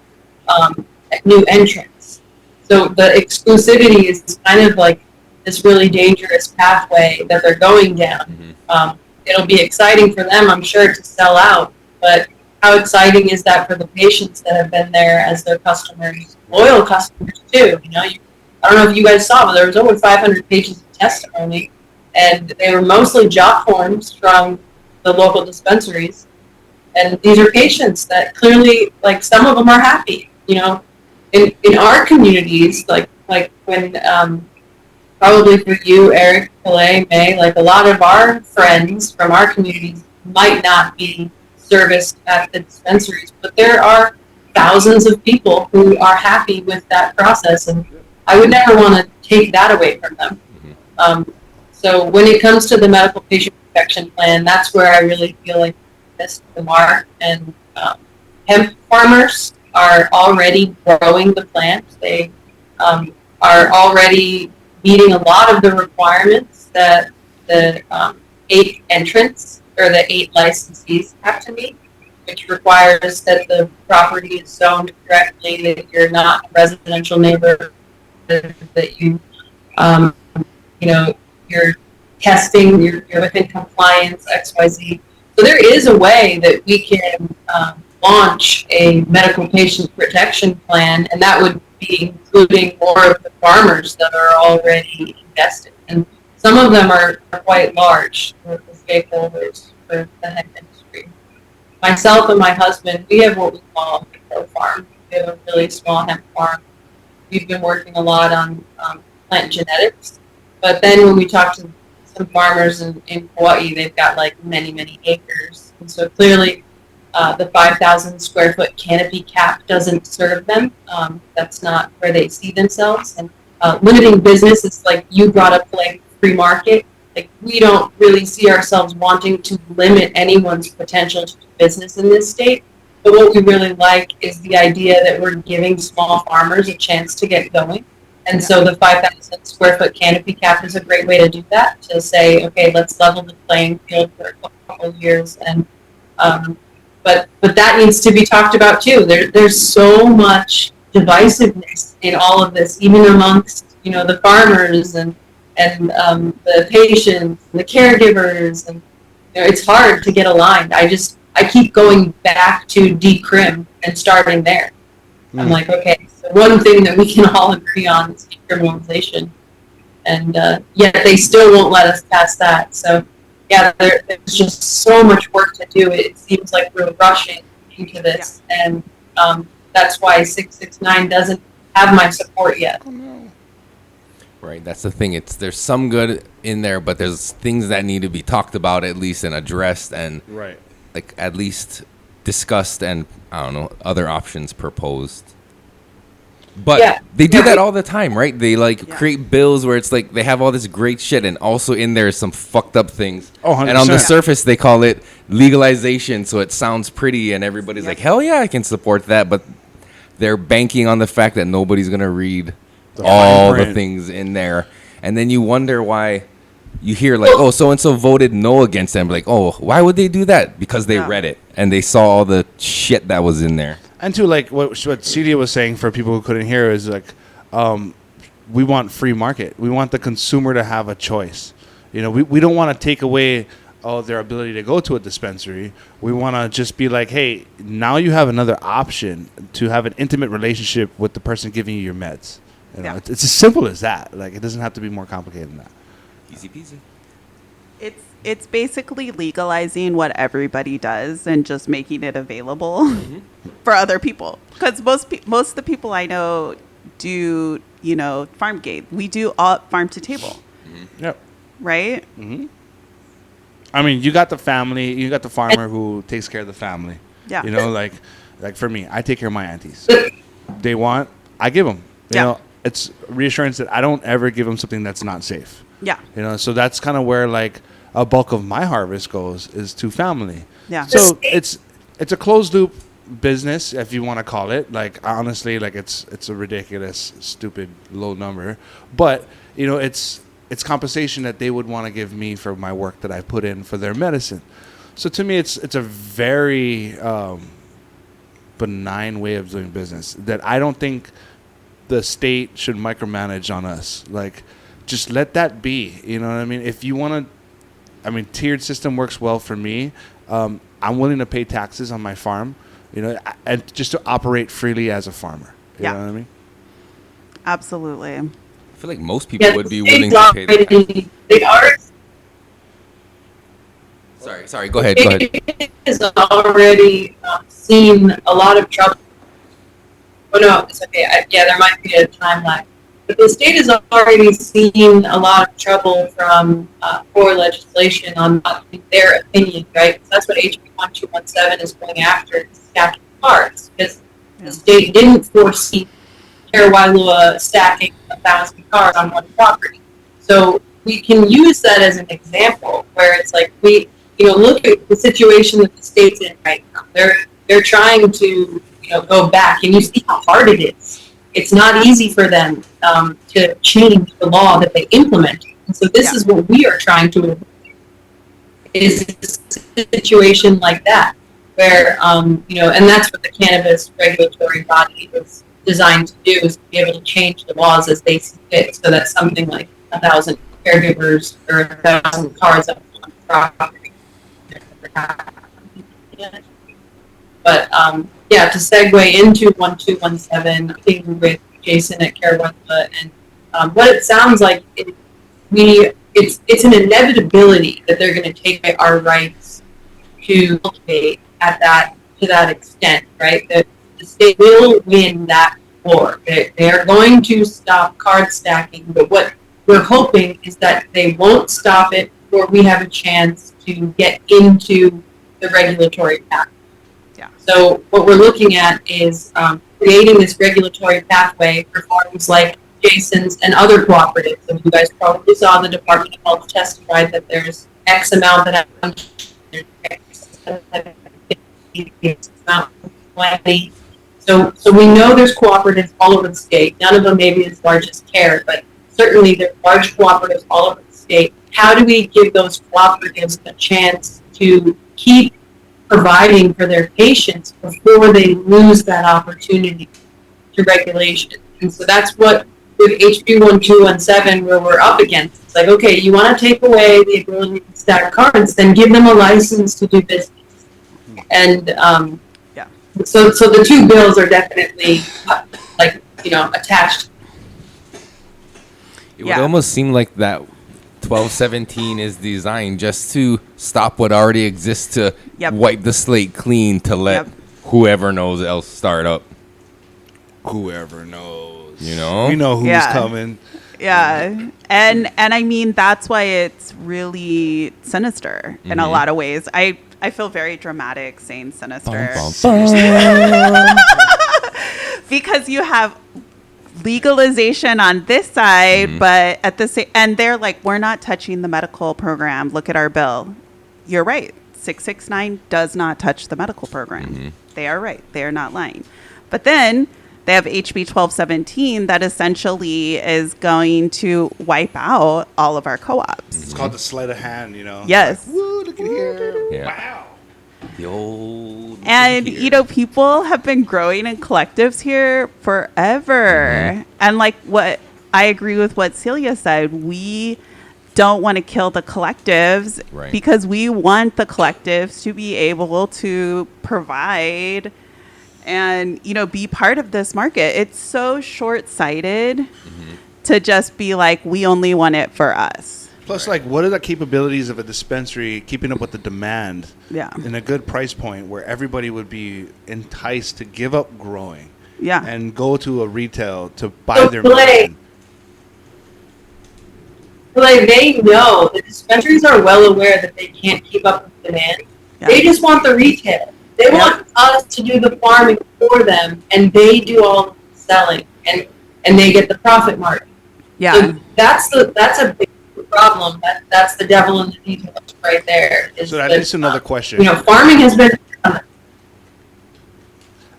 new entrants. So the exclusivity is kind of like this really dangerous pathway that they're going down. It'll be exciting for them, I'm sure, to sell out, but how exciting is that for the patients that have been there as their customers, loyal customers too? I don't know if you guys saw, but there was over 500 pages of testimony, and they were mostly jot forms from the local dispensaries. And these are patients that clearly, some of them are happy. In our communities, like when probably for you, Erik, Kalei, May, a lot of our friends from our communities might not be serviced at the dispensaries, but there are thousands of people who are happy with that process, and I would never want to take that away from them. So when it comes to the medical patient protection plan, that's where I really feel like missed the mark. And hemp farmers are already growing the plant. They are already meeting a lot of the requirements that the 8 entrants or the 8 licensees have to meet, which requires that the property is zoned correctly, that you're not a residential neighborhood, that you're testing, you're within compliance, XYZ. So there is a way that we can launch a medical patient protection plan, and that would be including more of the farmers that are already invested. And some of them are quite large, the stakeholders for the hemp industry. Myself and my husband, we have what we call a micro farm. We have a really small hemp farm. We've been working a lot on plant genetics. But then when we talk to some farmers in Hawaii, they've got many, many acres. And so clearly the 5,000 square foot canopy cap doesn't serve them. That's not where they see themselves. And limiting business is you brought up free market. We don't really see ourselves wanting to limit anyone's potential to do business in this state. But what we really like is the idea that we're giving small farmers a chance to get going. And so the 5,000 square foot canopy cap is a great way to do that, to say, okay, let's level the playing field for a couple of years. And but that needs to be talked about too. There's so much divisiveness in all of this, even amongst the farmers and the patients, and the caregivers, and it's hard to get aligned. I keep going back to decrim and starting there. I'm like, okay, so one thing that we can all agree on is decriminalization, and yet they still won't let us pass that. So yeah, there's just so much work to do. It seems like we're rushing into this, and that's why 669 doesn't have my support yet. Right, that's the thing. There's some good in there, but there's things that need to be talked about at least and addressed, and at least discussed, and I don't know, other options proposed. But they do that all the time, right? They create bills where it's they have all this great shit, and also in there is some fucked up things. Oh, 100%. And on the surface they call it legalization, so it sounds pretty, and everybody's like, hell yeah, I can support that. But they're banking on the fact that nobody's gonna read all the things in there, and then you wonder why. You hear oh, so and so voted no against them. Oh, why would they do that? Because they read it and they saw all the shit that was in there. And to like what Celia was saying for people who couldn't hear is like, we want free market. We want the consumer to have a choice. You know, we don't want to take away their ability to go to a dispensary. We want to just be like, hey, now you have another option to have an intimate relationship with the person giving you your meds. You know, it's as simple as that. Like, it doesn't have to be more complicated than that. Easy peasy. It's basically legalizing what everybody does and just making it available for other people. Because most of the people I know do, you know, farm gate. We do all farm to table. Yep. Right? I mean, you got the family, you got the farmer who takes care of the family. Yeah. You know, like for me, I take care of my aunties. They want, I give them. You know, it's reassurance that I don't ever give them something that's not safe. Yeah. You know, so that's kind of where like a bulk of my harvest goes is to family. Yeah. So it's a closed loop business, if you want to call it. Like, honestly, like it's a ridiculous, stupid, low number. But, you know, it's compensation that they would want to give me for my work that I put in for their medicine. So to me, it's a very benign way of doing business that I don't think the state should micromanage on us. Like, just let that be. You know what I mean? If you want to, I mean, tiered system works well for me. I'm willing to pay taxes on my farm, you know, and just to operate freely as a farmer. You know what I mean? Absolutely. I feel like most people would be willing to pay the They are. Sorry. Go ahead. It has already seen a lot of trouble. Oh no, it's okay. There might be a time lag. But the state has already seen a lot of trouble from poor legislation on their opinion, right? Because that's what HB 1217 is going after, stacking cards. Because the state didn't foresee Karawailua stacking 1,000 cars on one property. So we can use that as an example where it's like look at the situation that the state's in right now. They're trying to go back, and you see how hard it is. It's not easy for them to change the law that they implement. And so this is what we are trying to avoid, is a situation like that, where, and that's what the cannabis regulatory body is designed to do, is to be able to change the laws as they see fit, so that something like 1,000 caregivers or 1,000 cars on property. But to segue into 1217, I think with Jason at Karawailua, and what it sounds like, it's an inevitability that they're going to take away our rights to cultivate to that extent, right? That the state will win that war. They are going to stop card stacking, but what we're hoping is that they won't stop it before we have a chance to get into the regulatory path. So what we're looking at is creating this regulatory pathway for farms like Jason's and other cooperatives. And you guys probably saw the Department of Health testify that there's X amount that So we know there's cooperatives all over the state. None of them maybe as large as CARE, but certainly there's large cooperatives all over the state. How do we give those cooperatives a chance to keep providing for their patients before they lose that opportunity to regulation? And so that's what with HB 1217, where we're up against. It's like, okay, you want to take away the ability to stack cards, then give them a license to do business. And so the two bills are definitely attached. It would almost seem like that 1217 is designed just to stop what already exists, to wipe the slate clean, to let whoever knows else start up. Whoever knows. You know? We know who's coming. Yeah. And I mean, that's why it's really sinister in a lot of ways. I feel very dramatic saying sinister. Because you have legalization on this side, but at the same, and they're like, we're not touching the medical program. Look at our bill. You're right. 669 does not touch the medical program. They are right. They are not lying. But then they have HB 1217 that essentially is going to wipe out all of our co-ops. It's called the sleight of hand, Yes. Like, woo, look at here. Yeah. Wow. The old. And, here. you know, people have been growing in collectives here forever. And like what I agree with what Celia said, we don't want to kill the collectives Right. because we want the collectives to be able to provide and, you know, be part of this market. It's so short-sighted to just be like, we only want it for us. Plus, like, what are the capabilities of a dispensary keeping up with the demand Yeah. in a good price point where everybody would be enticed to give up growing Yeah. and go to a retail to buy So their Kalei- medicine? Like they know the dispensaries are well aware that they can't keep up with demand. Yeah. They just want the retail. They want us to do the farming for them, and they do all the selling, and they get the profit margin. Yeah. So that's a big problem. That's the devil in the details right there. So that leads to another question. You know, farming has been.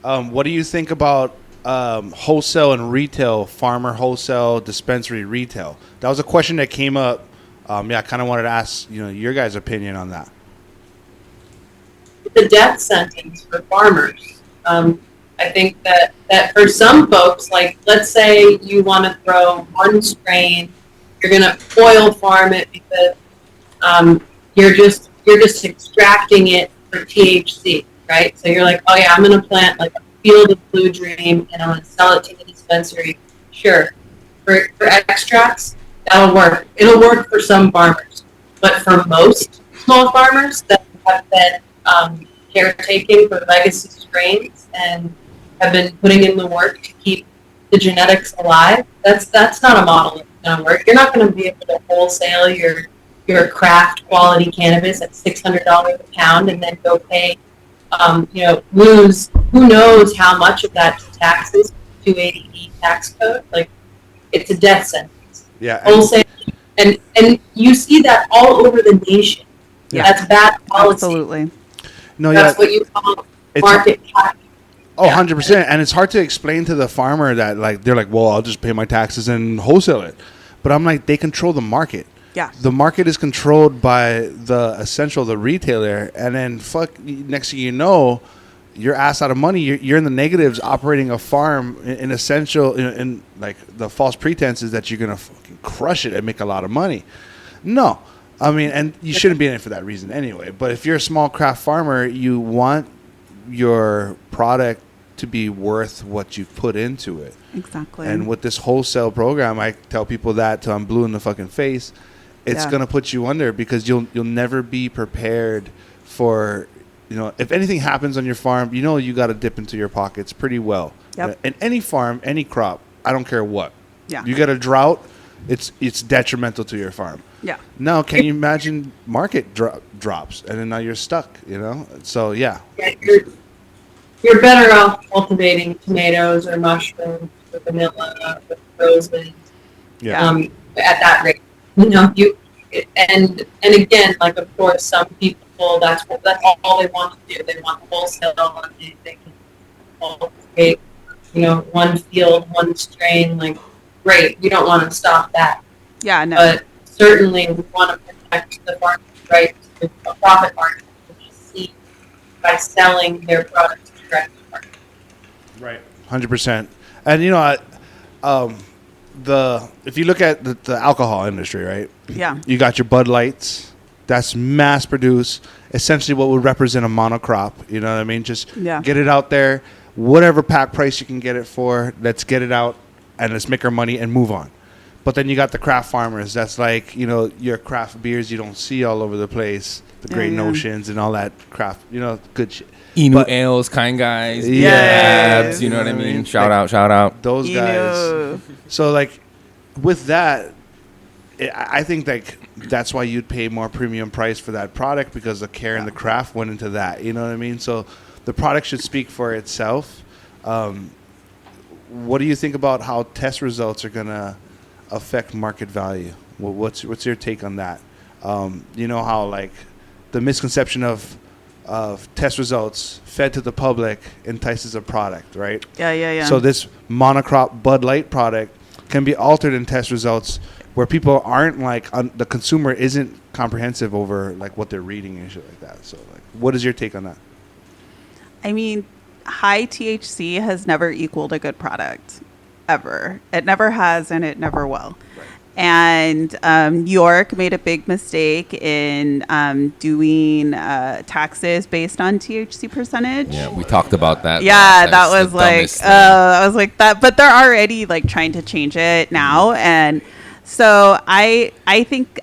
What do you think about wholesale and retail, farmer wholesale, dispensary retail? That was a question that came up. I kind of wanted to ask, your guys' opinion on that. The death sentence for farmers. I think that for some folks, like let's say you want to throw one strain, you're going to oil farm it because you're just extracting it for THC, right? So you're like, oh yeah, I'm going to plant like a field of Blue Dream and I'm going to sell it to the dispensary. Sure, for extracts, that'll work. It'll work for some farmers, but for most small farmers that have been caretaking for legacy strains and have been putting in the work to keep the genetics alive, that's not a model that's going to work. You're not going to be able to wholesale your craft quality cannabis at $600 a pound and then go pay, lose who knows how much of that to taxes, 280E tax code. Like, it's a death sentence. Yeah. Wholesale, and you see that all over the nation. Yeah. That's bad policy. Absolutely. No, That's what you call market cap. Oh, 100%. And it's hard to explain to the farmer that, like, they're like, well, I'll just pay my taxes and wholesale it. But I'm like, they control the market. Yeah. The market is controlled by the retailer. And then, next thing you know, you're ass out of money. You're in the negatives operating a farm in essential, in like the false pretenses that you're going to fucking crush it and make a lot of money. No. I mean, and you shouldn't be in it for that reason anyway. But if you're a small craft farmer, you want your product to be worth what you've put into it. Exactly. And with this wholesale program, I tell people that till I'm blue in the fucking face. It's going to put you under because you'll never be prepared for, if anything happens on your farm, you got to dip into your pockets pretty well. Yep. And any farm, any crop, I don't care what. Yeah. You get a drought, it's detrimental to your farm. Yeah. Now, can you imagine market drops and then now you're stuck, So, yeah. You're better off cultivating tomatoes or mushrooms or vanilla or roses. Yeah. At that rate, and again, like of course, some people that's all they want to do. They want wholesale. They can cultivate, one field, one strain. Like, great. We don't want to stop that. Yeah. No. But certainly, we want to protect the farmer's right to a profit margin, which is seen by selling their products direct to market. Right. 100%. And, if you look at the alcohol industry, right? Yeah. You got your Bud Lights. That's mass produced. Essentially what would represent a monocrop. You know what I mean? Just get it out there. Whatever pack price you can get it for, let's get it out and let's make our money and move on. But then you got the craft farmers. That's like, your craft beers you don't see all over the place. The Great Notions and all that craft, good shit. Inu Ales kind guys. Yes. You know what I mean? Shout out. Those guys. So, like, with that, I think, like, that's why you'd pay more premium price for that product because the care and the craft went into that. You know what I mean? So, the product should speak for itself. What do you think about how test results are going to affect market value? What's your take on that? How, like, the misconception of test results fed to the public entices a product, right? Yeah. So this monocrop Bud Light product can be altered in test results where people aren't like the consumer isn't comprehensive over like what they're reading and shit like that. So like, what is your take on that? I mean, high THC has never equaled a good product, ever. It never has, and it never will. Right. And York made a big mistake in doing taxes based on THC percentage. Yeah, we talked about that. Yeah, That's that the was like, dumbest thing. I was like that. But they're already like trying to change it now, and so I think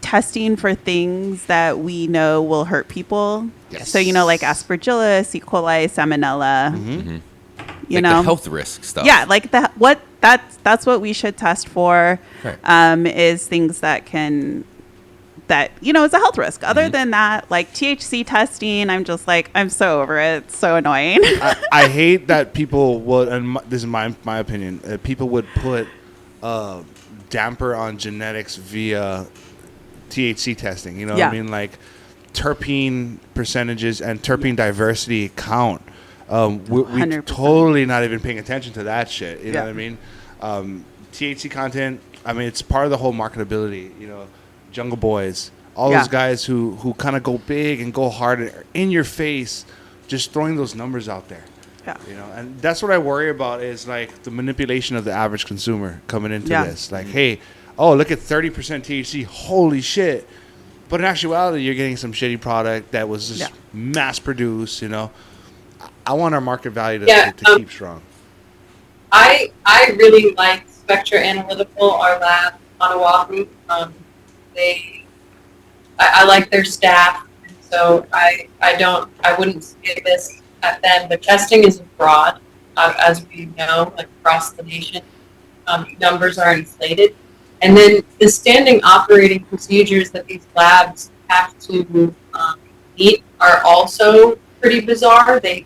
testing for things that we know will hurt people. Yes. So like Aspergillus, E. coli, Salmonella. Mm-hmm. You Like know, the health risk stuff. yeah, like that's what we should test for. Right. Is things that is a health risk. Other than that, like THC testing, I'm just like, I'm so over it. It's so annoying. I hate that people would, and this is my opinion, people would put damper on genetics via THC testing. You know what I mean? Like terpene percentages and terpene diversity count. We 100%. totally not even paying attention to that shit. You know Yeah. what I mean? THC content, I mean, it's part of the whole marketability. You know, Jungle Boys, all Yeah. those guys who kind of go big and go hard and are in your face, just throwing those numbers out there. Yeah. You know, and that's what I worry about is like the manipulation of the average consumer coming into Yeah. this. Like, hey, oh, look at 30% THC. Holy shit. But in actuality, you're getting some shitty product that was just mass produced, you know. I want our market value to keep strong. I really like Spectra Analytical, our lab on Oahu. I like their staff, so I wouldn't say this at them, but testing is broad, as we know, like across the nation. Numbers are inflated. And then the standing operating procedures that these labs have to meet are also pretty bizarre. They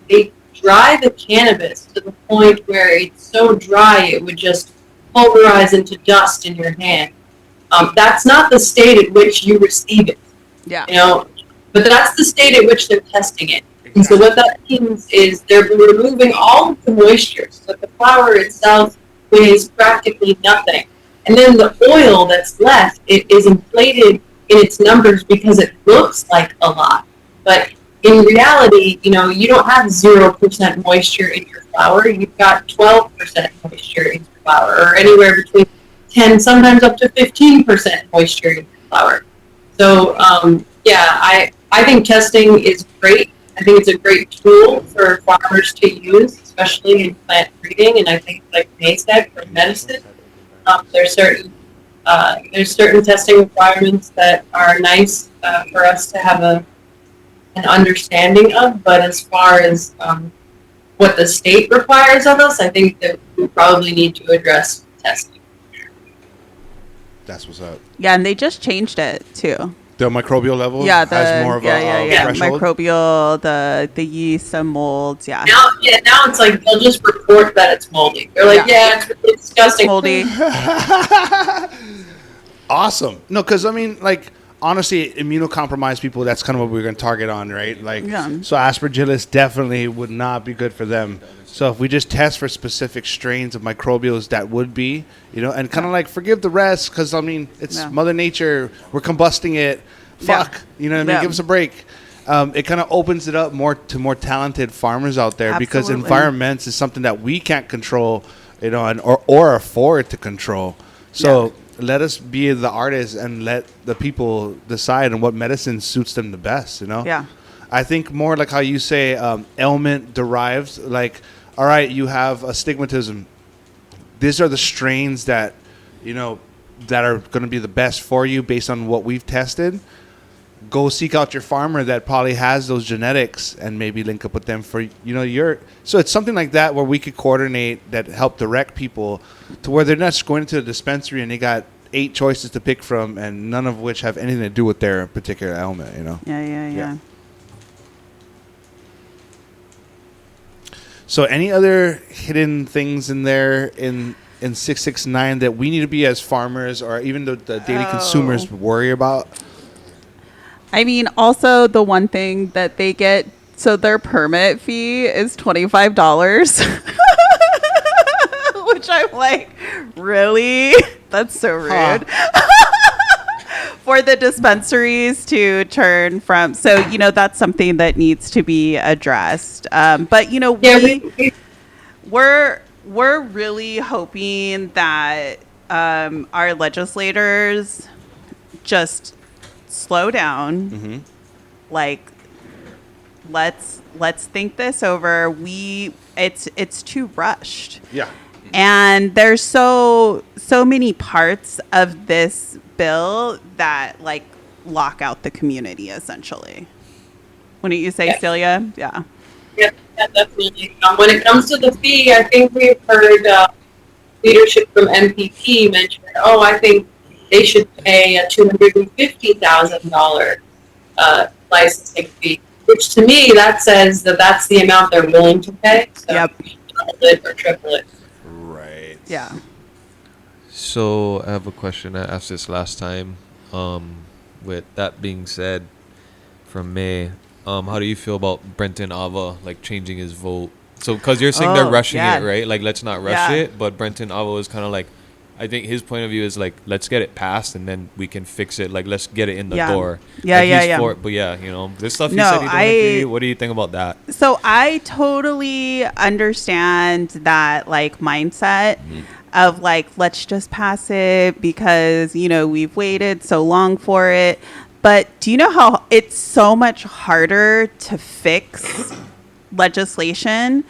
dry the cannabis to the point where it's so dry it would just pulverize into dust in your hand. That's not the state at which you receive it. Yeah. You know, but that's the state at which they're testing it. And so what that means is they're removing all of the moisture so that the flower itself weighs practically nothing. And then the oil that's left, it is inflated in its numbers because it looks like a lot. But in reality, you know, you don't have 0% moisture in your flower. You've got 12% moisture in your flower, or anywhere between 10, sometimes up to 15% moisture in your flower. So, I think testing is great. I think it's a great tool for farmers to use, especially in plant breeding. And I think, like May said, for medicine, there's certain testing requirements that are nice for us to have an understanding of. But as far as what the state requires of us, I think that we probably need to address testing. That's what's up. Yeah, and they just changed it too. The microbial level Yeah, has more of a threshold. microbial, the yeast, the molds. Yeah. Now it's like they'll just report that it's moldy. They're like, it's really disgusting. Moldy. Awesome. No, because I mean, like, honestly, immunocompromised people, that's kind of what we're going to target on, right? Like, so Aspergillus definitely would not be good for them. So if we just test for specific strains of microbials, that would be, you know, and kind of like forgive the rest, because, I mean, it's Mother Nature. We're combusting it. Fuck. You know what I mean? Give us a break. It kind of opens it up to more talented farmers out there because environments is something that we can't control, you know, or afford to control. So let us be the artists and let the people decide on what medicine suits them the best, you know? Yeah. I think more like how you say ailment derived, like, all right, you have astigmatism. These are the strains that, you know, that are going to be the best for you based on what we've tested. Go seek out your farmer that probably has those genetics and maybe link up with them for, you know, so it's something like that where we could coordinate that help direct people to where they're not just going into the dispensary and they got 8 choices to pick from and none of which have anything to do with their particular ailment, you know? Yeah. So any other hidden things in there in 669 that we need to be as farmers or even the daily consumers worry about? I mean, also the one thing that they get, so their permit fee is $25, which I'm like, really? That's so rude. For the dispensaries to turn from, so that's something that needs to be addressed. But we're really hoping that our legislators just slow down. Mm-hmm. Like, let's think this over. It's too rushed. Yeah. And there's so many parts of this bill that like lock out the community essentially. Wouldn't you say, Celia? Yeah. Yeah, definitely. When it comes to the fee, I think we've heard leadership from MPP mention, I think they should pay a $250,000 licensing fee, which to me, that says that that's the amount they're willing to pay. So Yep. double it or triple it. Right. Yeah. So I have a question. I asked this last time. With that being said, from May, how do you feel about Brenton Ava like changing his vote? So because you're saying they're rushing it, right? Like let's not rush it. But Brenton Ava is kind of like, I think his point of view is like, let's get it passed and then we can fix it. Like let's get it in the door. Yeah, like, yeah. For it. But yeah, this stuff you said you don't agree. What do you think about that? So I totally understand that like mindset. Of like, let's just pass it because, we've waited so long for it. But do you know how it's so much harder to fix legislation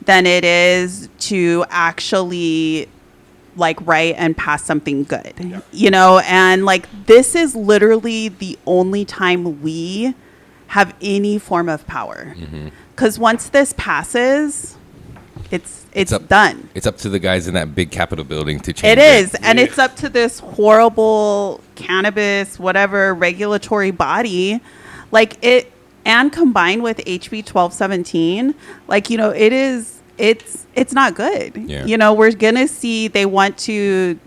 than it is to actually like write and pass something good, and like this is literally the only time we have any form of power. Because once this passes, it's done. It's up to the guys in that big Capitol building to change it. It is. And it's up to this horrible cannabis, whatever, regulatory body. Like it, and combined with HB 1217, like, it's not good. Yeah. We're going to see, they want to,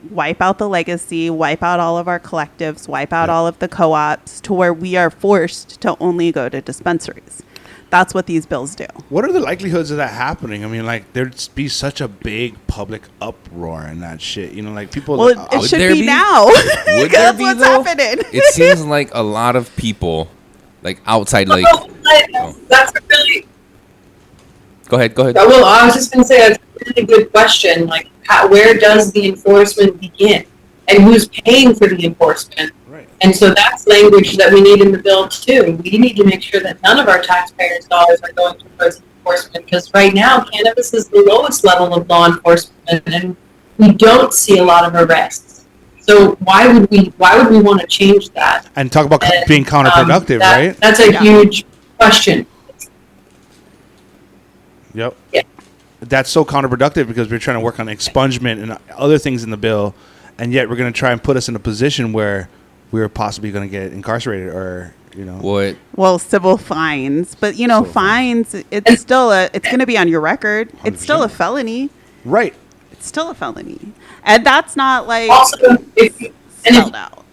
wipe out the legacy, wipe out all of our collectives, wipe out all of the co-ops to where we are forced to only go to dispensaries. That's what these bills do. What are the likelihoods of that happening? I mean, like, there'd be such a big public uproar and that shit. Like, people... Well, it should be now. That's what's happening. It seems like a lot of people, like, outside, like... That's a really... Go ahead. Well, I was just going to say, that's a really good question. Like, where does the enforcement begin? And who's paying for the enforcement? Right. And so that's language that we need in the bill too. We need to make sure that none of our taxpayers' dollars are going towards enforcement, because right now cannabis is the lowest level of law enforcement, and we don't see a lot of arrests. So why would we want to change that? And talk about being counterproductive, right? That's a huge question. Yep. Yeah. That's so counterproductive because we're trying to work on expungement and other things in the bill, and yet we're going to try and put us in a position where we're possibly going to get incarcerated or, What? Well, civil fines. But, fines, it's going to be on your record. 100%. It's still a felony. Right. It's still a felony. And that's not like also, spelled out.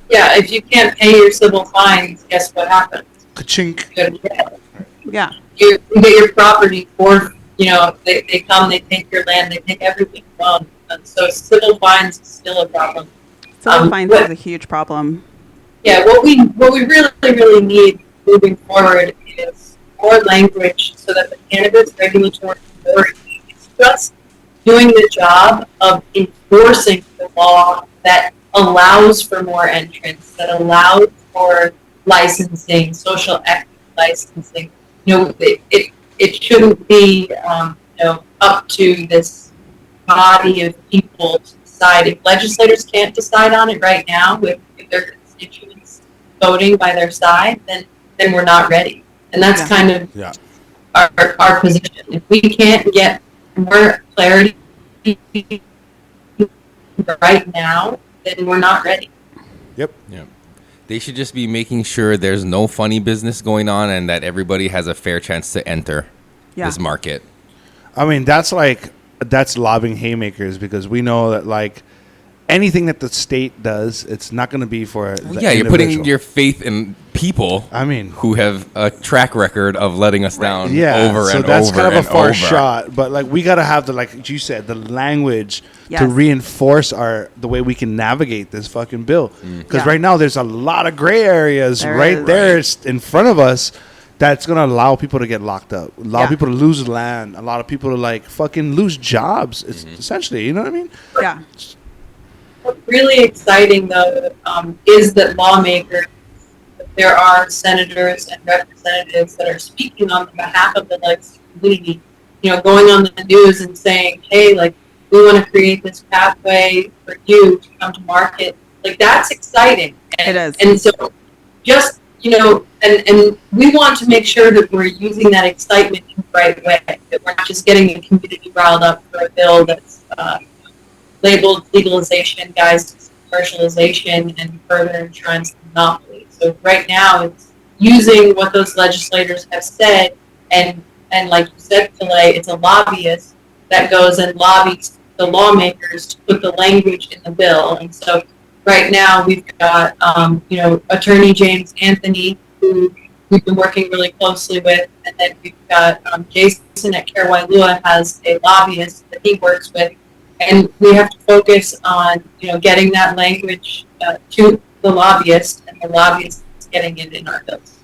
Yeah, if you can't pay your civil fines, guess what happens? Ka-chink. You go to jail. Yeah. You get your property for, they come, they take your land, they take everything from. And so civil fines is still a problem. Civil fines is a huge problem. Yeah, what we really, really need moving forward is more language so that the cannabis regulatory authority is just doing the job of enforcing the law that allows for more entrants, that allows for licensing, social equity licensing. It shouldn't be up to this body of people to decide. If legislators can't decide on it right now with their constituents voting by their side, then we're not ready. And that's kind of our position. If we can't get more clarity right now, then we're not ready. Yep. They should just be making sure there's no funny business going on and that everybody has a fair chance to enter this market. I mean, that's lobbing haymakers because we know that, like, anything that the state does, it's not going to be for the you're putting your faith in people. I mean, who have a track record of letting us down yeah, over so and that's over kind of and a far over. shot. But like, we gotta have the, like you said, the language Yes. to reinforce the way we can navigate this fucking bill. Because right now there's a lot of gray areas There right is. there in front of us. That's gonna allow people to get locked up, a lot of Yeah. people to lose land, a lot of people to like fucking lose jobs. It's essentially, you know what I mean? Yeah. What's really exciting, though, is that lawmakers, there are senators and representatives that are speaking on behalf of the legislative community, going on the news and saying, hey, like, we want to create this pathway for you to come to market. Like, that's exciting. It is. And so just, and we want to make sure that we're using that excitement in the right way, that we're not just getting the community riled up for a bill that's labeled legalization, guys, commercialization, and further enshrines monopoly. So right now, it's using what those legislators have said, and like you said, Kalei, it's a lobbyist that goes and lobbies the lawmakers to put the language in the bill. And so right now, we've got Attorney James Anthony, who we've been working really closely with, and then we've got Jason at Care Wailua has a lobbyist that he works with. And we have to focus on, getting that language to the lobbyist, and the lobbyist getting it in our bills.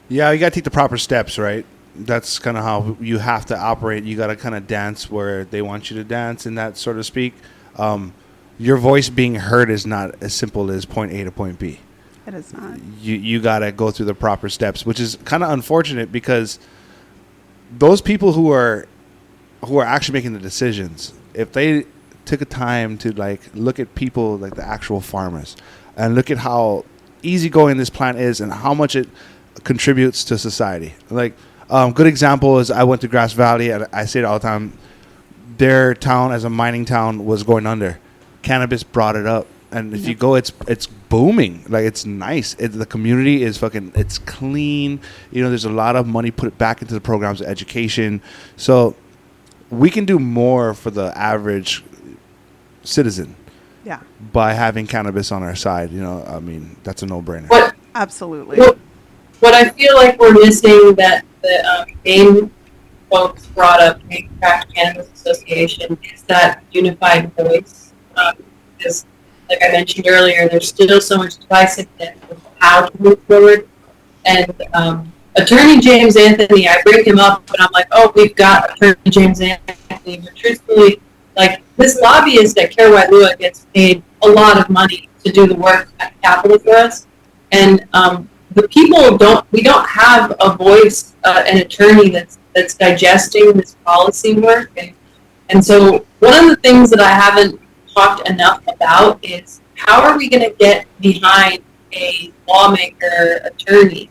Yeah, you got to take the proper steps, right? That's kind of how you have to operate. You got to kind of dance where they want you to dance, and that, so to speak. Your voice being heard is not as simple as point A to point B. It is not. You got to go through the proper steps, which is kind of unfortunate because those people who are actually making the decisions, if they took a time to like look at people like the actual farmers and look at how easygoing this plant is and how much it contributes to society. Like, good example is I went to Grass Valley, and I say it all the time. Their town, as a mining town, was going under. Cannabis brought it up, and if you go, it's booming. Like, it's nice. The community is it's clean. There's a lot of money put back into the programs of education. So we can do more for the average citizen. Yeah. By having cannabis on our side, I mean, that's a no-brainer. Absolutely. What I feel like we're missing that the AIM folks brought up, Maine Craft Cannabis Association, is that unified voice. Because, like I mentioned earlier, there's still so much divisiveness of how to move forward. And Attorney James Anthony, I bring him up, and I'm like, oh, we've got Attorney James Anthony. But truthfully, like, this lobbyist at Care Wailua gets paid a lot of money to do the work at Capitol for us. And the people we don't have a voice, an attorney that's digesting this policy work. And so one of the things that I haven't talked enough about is how are we going to get behind a lawmaker attorney,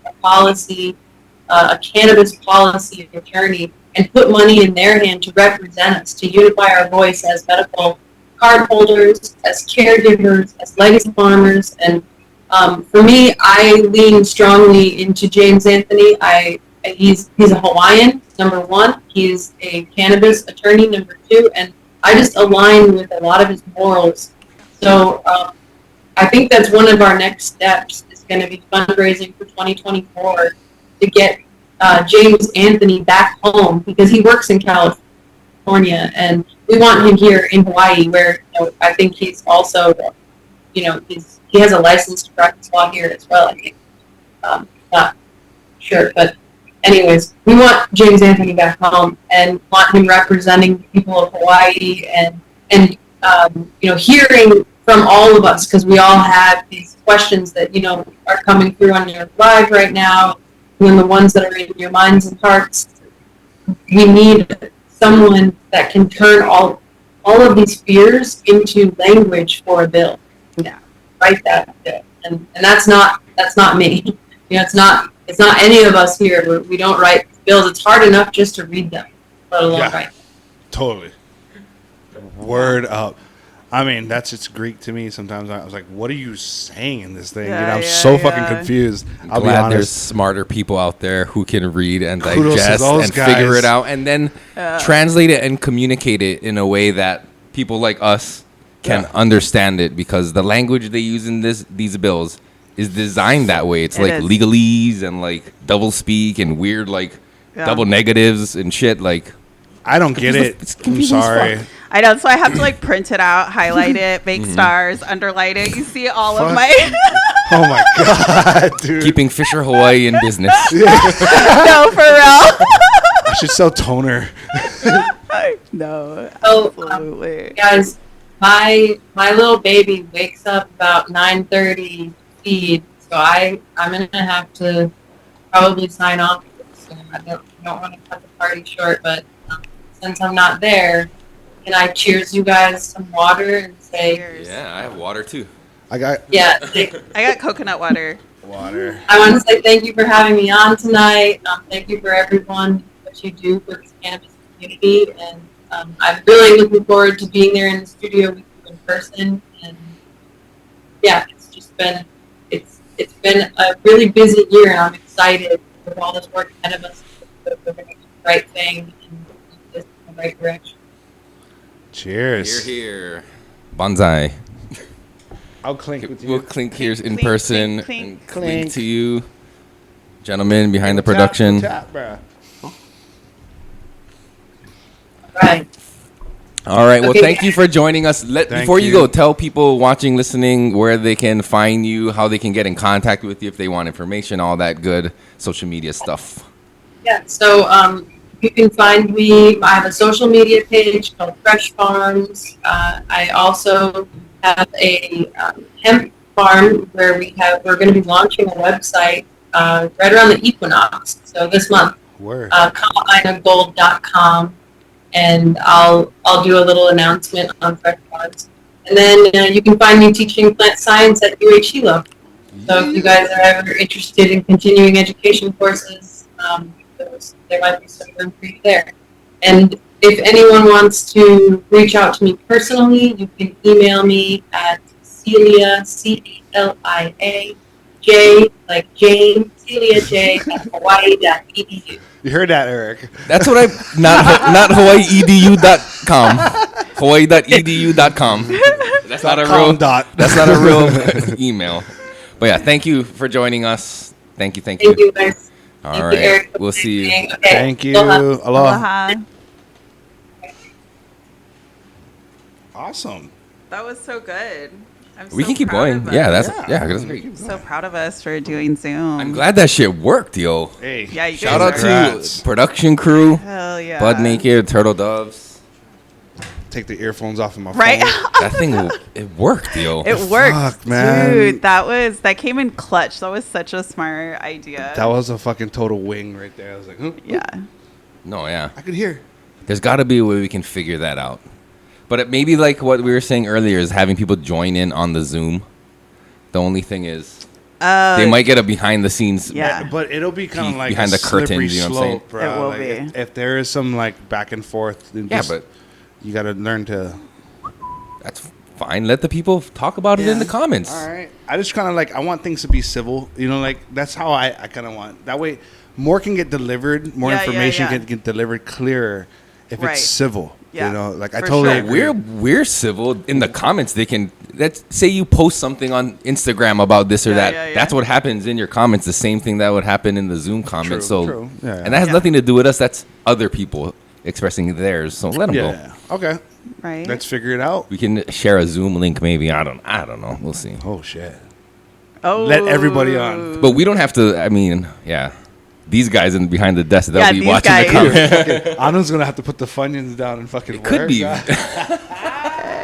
a cannabis policy attorney, and put money in their hand to represent us, to unify our voice as medical card holders, as caregivers, as legacy farmers. And for me, I lean strongly into James Anthony. He's a Hawaiian, number one. He's a cannabis attorney, number two. And I just align with a lot of his morals. So I think that's one of our next steps is going to be fundraising for 2024 to get James Anthony back home, because he works in California, and we want him here in Hawaii, where I think he's also, he has a license to practice law here as well. I think, not sure, but anyways, we want James Anthony back home and want him representing the people of Hawaii and hearing from all of us, because we all have these questions that are coming through on your live right now. And the ones that are in your minds and hearts, we need someone that can turn all of these fears into language for a bill. Yeah, write that bill, and that's not me. It's not any of us here. We don't write bills. It's hard enough just to read them, let alone write them. Totally. Word up. I mean, that's just Greek to me. Sometimes I was like, "What are you saying in this thing?" I'm so fucking confused. I'll be honest. There's smarter people out there who can read and Kudos digest and guys. figure it out, and then translate it and communicate it in a way that people like us can understand it. Because the language they use in these bills is designed that way. It's It like is. legalese and like double speak and weird like Yeah. double negatives and shit. Like I don't get it. It's I'm confusing as sorry. fuck. I know, so I have to like print it out, highlight it, make Mm-hmm. stars, underline it. You see all of Fuck. my Oh my god, dude. Keeping Fisher Hawaii in business. no, for real. I should sell toner. No, So, absolutely. guys, my little baby wakes up about 9:30 feed, so I'm gonna have to probably sign off soon. I don't want to cut the party short, but since I'm not there, can I cheers you guys some water and say, Cheers. Yeah, I have water too. I got yeah, I got coconut water. water. I want to say thank you for having me on tonight. Thank you for everyone, what you do for this cannabis community. And I'm really looking forward to being there in the studio with you in person. And yeah, it's just been, it's been a really busy year, and I'm excited with all this work ahead of us. We're going to do the right thing and keep this in the right direction. Cheers. Here. Bonsai. I'll clink with you. We'll clink here in clink, person clink, clink. and Clink. clink to you. Gentlemen behind the Tap, production. tap, bruh. Right. All right. Well, Okay. thank you for joining us. Thank Before you you. go, tell people watching, listening, where they can find you, how they can get in contact with you if they want information, all that good social media stuff. Yeah, so you can find me. I have a social media page called Fresh Farms. I also have a hemp farm where we're going to be launching a website right around the equinox. So this month, Word. CalinaGold.com, and I'll do a little announcement on Fresh Farms. And then you can find me teaching plant science at UH-Hilo. So if you guys are ever interested in continuing education courses, there might be some room for you there. And if anyone wants to reach out to me personally, you can email me at Celia, Celia, J, like Jane, Celia J, at Hawaii.edu. You heard that, Eric. That's what not HawaiiEDU.com. Hawaii.edu.com. That's not a real That's not a real email. But yeah, thank you for joining us. Thank you. Thank you, guys. All Thank right. you, Eric. We'll see you. Okay. Thank you. Aloha. Aloha. Aloha. Awesome. That was so good. We can keep proud going. of Yeah, us. that's great. So proud of us for doing Zoom. I'm glad that shit worked, yo. Hey. Yeah, you Shout guys out are- to Congrats. production crew, Hell yeah. Bud Naked, Turtle Doves. Take the earphones off of my Right? phone. That thing, it worked, yo. It worked. Fuck, man. Dude, that came in clutch. That was such a smart idea. That was a fucking total wing right there. I was like, huh? yeah. No, yeah. I could hear. There's got to be a way we can figure that out. But it maybe like what we were saying earlier is having people join in on the Zoom. The only thing is they might get a behind the scenes. Yeah. But it'll be kind of Peek like behind a the curtains, slippery you know what I'm saying? slope, bro. It will Like, be. If there is some like back and forth, then Yeah, just- but you got to learn to. that's fine. Let the people talk about it in Yeah. the comments. All right. I just kind of like, I want things to be civil. You know, like that's how I kind of want. That way, more can get delivered, more Yeah, yeah, information yeah. can get delivered clearer if Right. it's civil. Yeah, You know, like I for totally sure. agree. We're civil in the comments. They can let's say you post something on Instagram about this or Yeah, that. yeah, yeah. That's what happens in your comments. The same thing that would happen in the Zoom comments. True, so true. Yeah, and that has yeah. nothing to do with us. That's other people expressing theirs. So let them go. Yeah. Okay. Right. Let's figure it out. We can share a Zoom link maybe. I don't know. We'll see. Oh shit. Oh. Let everybody on. But we don't have to. I mean, yeah. These guys in behind the desk, they'll Yeah, be these watching guys. the comments. Anna's gonna have to put the Funyuns down and fucking. It could work. be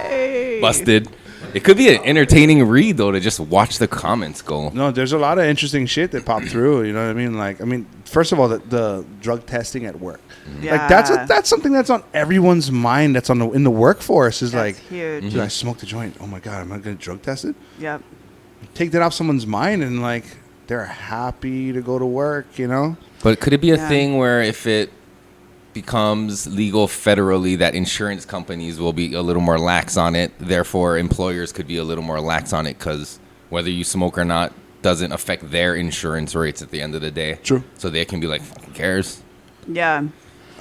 Hey. busted. It could be an entertaining read though to just watch the comments go. No, there's a lot of interesting shit that popped through. You know what I mean? Like, I mean, first of all, the drug testing at work. Yeah. Like that's something that's on everyone's mind. That's in the workforce. Is That's like, huge. dude, I smoked a joint. Oh my god, am I gonna drug tested? Yep. Take that off someone's mind, and like they're happy to go to work. You know? But could it be a Yeah. thing where if it becomes legal federally that insurance companies will be a little more lax on it, therefore employers could be a little more lax on it because whether you smoke or not doesn't affect their insurance rates at the end of the day. True. So they can be like, who cares? Yeah.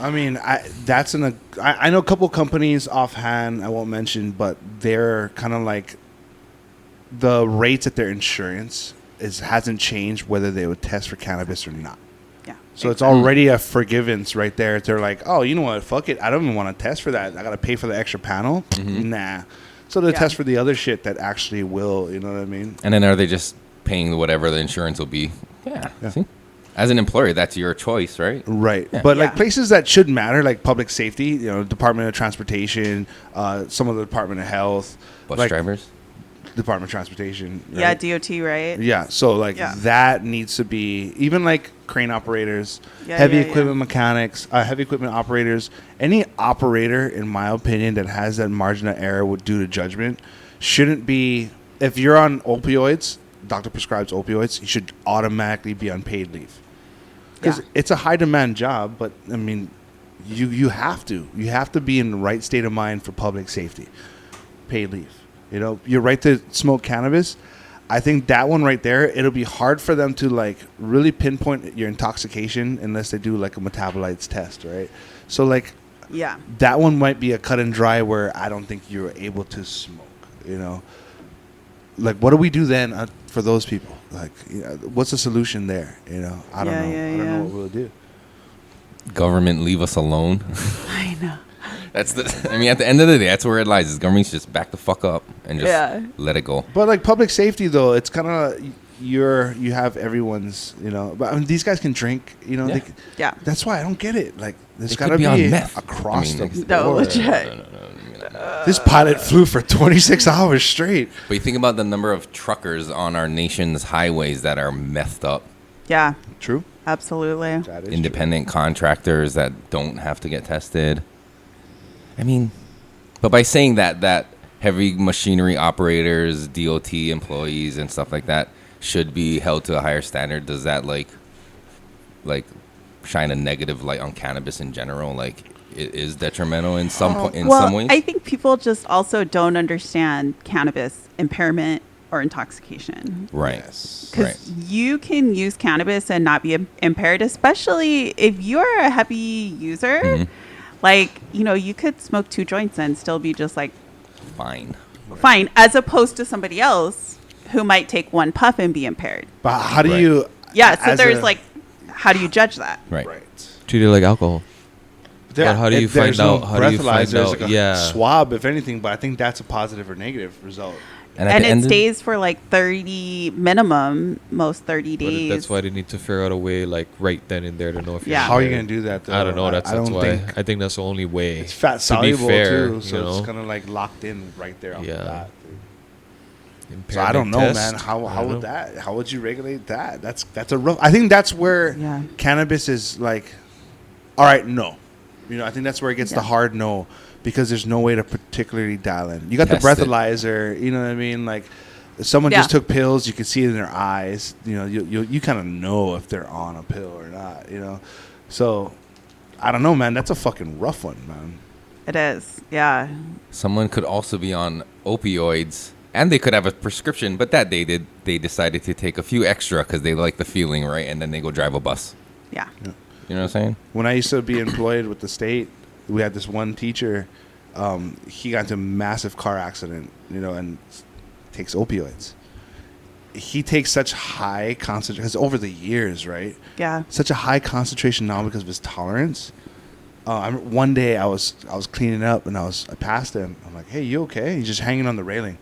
I mean, I know a couple companies offhand. I won't mention, but they're kind of like the rates at their insurance hasn't changed whether they would test for cannabis or not. Yeah. So it's already a forgivance right there. They're like, oh, you know what? Fuck it. I don't even want to test for that. I got to pay for the extra panel. Nah. So they test for the other shit that actually will. You know what I mean? And then are they just paying whatever the insurance will be? Yeah. See? As an employer, that's your choice, right? Right. Yeah. But like places that should matter, like public safety, you know, Department of Transportation, some of the Department of Health. Bus drivers? Department of Transportation. Right? Yeah, DOT, right? Yeah. So like that needs to be, even like crane operators, heavy equipment mechanics, heavy equipment operators, any operator, in my opinion, that has that margin of error would due to judgment shouldn't be, if you're on opioids, doctor prescribes opioids, you should automatically be on paid leave. Because it's a high demand job, but I mean, you have to be in the right state of mind for public safety. Paid leave. You know, your right to smoke cannabis. I think that one right there, it'll be hard for them to like really pinpoint your intoxication unless they do like a metabolites test, right? So like, that one might be a cut and dry where I don't think you're able to smoke. You know, like what do we do then for those people? Like, what's the solution there? You know, I don't know. I don't know what we'll do. Government, leave us alone. I know. At the end of the day, that's where it lies. Is government's just back the fuck up and just let it go. But like public safety, though, it's kind of you have everyone's, you know. But I mean, these guys can drink, you know. That's why I don't get it. Like, there's got to be on meth across the board. No, legit. This pilot flew for 26 hours straight. But you think about the number of truckers on our nation's highways that are methed up. Yeah. True. Absolutely. Independent contractors that don't have to get tested. I mean, but by saying that heavy machinery operators, DOT employees, and stuff like that should be held to a higher standard, does that like shine a negative light on cannabis in general? Like, it is detrimental in some ways. I think people just also don't understand cannabis impairment or intoxication. Right. Because you can use cannabis and not be impaired, especially if you're a heavy user. Like, you know, you could smoke 2 joints and still be just like fine, as opposed to somebody else who might take 1 puff and be impaired. But how do you? Yeah, so there's how do you judge that? Right. Treat it like alcohol. Yeah, how do you find out? How do you find out? Like a swab, if anything. But I think that's a positive or negative result. And it stays for like 30 minimum, most 30 days. But that's why they need to figure out a way, like right then and there, to know if you're How are you going to do that, though? I don't know. That's why. I think that's the only way. It's fat soluble, fair, too. So it's kind of like locked in right there off the bat. So I don't know, man. How would that? How would you regulate that? That's a rough. I think that's where cannabis is like, all right, no. You know, I think that's where it gets the hard no, because there's no way to particularly dial in. You got the breathalyzer, you know what I mean? Like, if someone just took pills, you can see it in their eyes. You know, you kind of know if they're on a pill or not, you know? So, I don't know, man. That's a fucking rough one, man. It is, yeah. Someone could also be on opioids, and they could have a prescription, but that day they decided to take a few extra because they like the feeling, right? And then they go drive a bus. Yeah. You know what I'm saying? When I used to be employed with the state, we had this one teacher. He got into a massive car accident, you know, and takes opioids. He takes such high concentration, because over the years, right? Yeah. Such a high concentration now because of his tolerance. One day I was cleaning up and I passed him. I'm like, "Hey, you okay?" He's just hanging on the railing.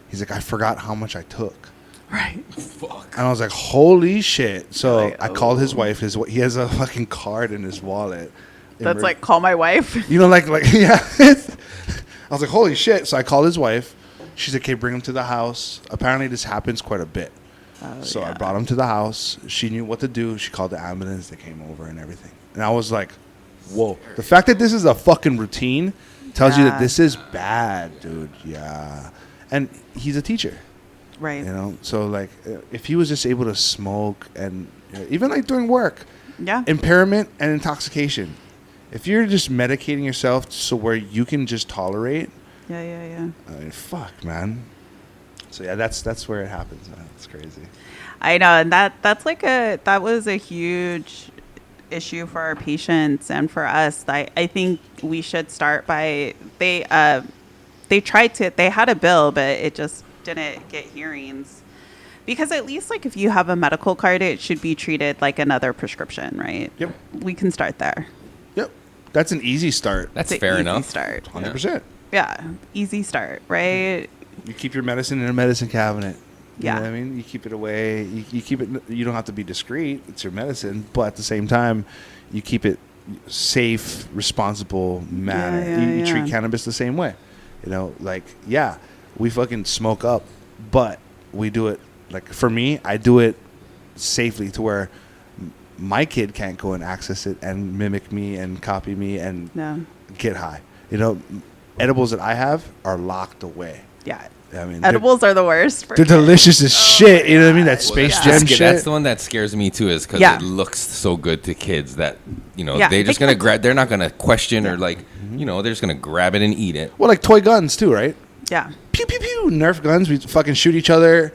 He's like, "I forgot how much I took." Right. Fuck. And I was like, "Holy shit!" So I called his wife. He has a fucking card in his wallet. That's like, call my wife. You know, like yeah. I was like, "Holy shit!" So I called his wife. She's like, "Okay, bring him to the house." Apparently, this happens quite a bit. So I brought him to the house. She knew what to do. She called the ambulance. They came over and everything. And I was like, "Whoa!" The fact that this is a fucking routine tells you that this is bad, dude. Yeah. And he's a teacher. Right. You know, so like, if he was just able to smoke and even like during work, impairment and intoxication. If you're just medicating yourself so where you can just tolerate, I mean, fuck, man. So yeah, that's where it happens, man. It's crazy. I know, and that was a huge issue for our patients and for us. I think we should start by they had a bill, but it just didn't get hearings Because at least like if you have a medical card, it should be treated like another prescription, right? Yep. We can start there. Yep. That's an easy start. That's It's an fair easy enough. Start. 100%. Yeah, easy start, right? You keep your medicine in a medicine cabinet. You Yeah. know what I mean? You keep it away. You keep it. You don't have to be discreet. It's your medicine, but at the same time, you keep it safe, responsible manner. Yeah, You treat yeah. cannabis the same way. You know, like we fucking smoke up, but we do it. Like for me, I do it safely to where my kid can't go and access it and mimic me and copy me and No. get high. You know, edibles that I have are locked away. Yeah. I mean, Edibles are the worst. they're delicious as shit. You know what I mean? That Space Jam That's, shit. that's the one that scares me too, is because Yeah. it looks so good to kids that Yeah. they're just gonna grab. They're not gonna question or like they're just gonna grab it and eat it. Well, like toy guns too, right? Yeah. Pew pew pew. Nerf guns. We fucking shoot each other.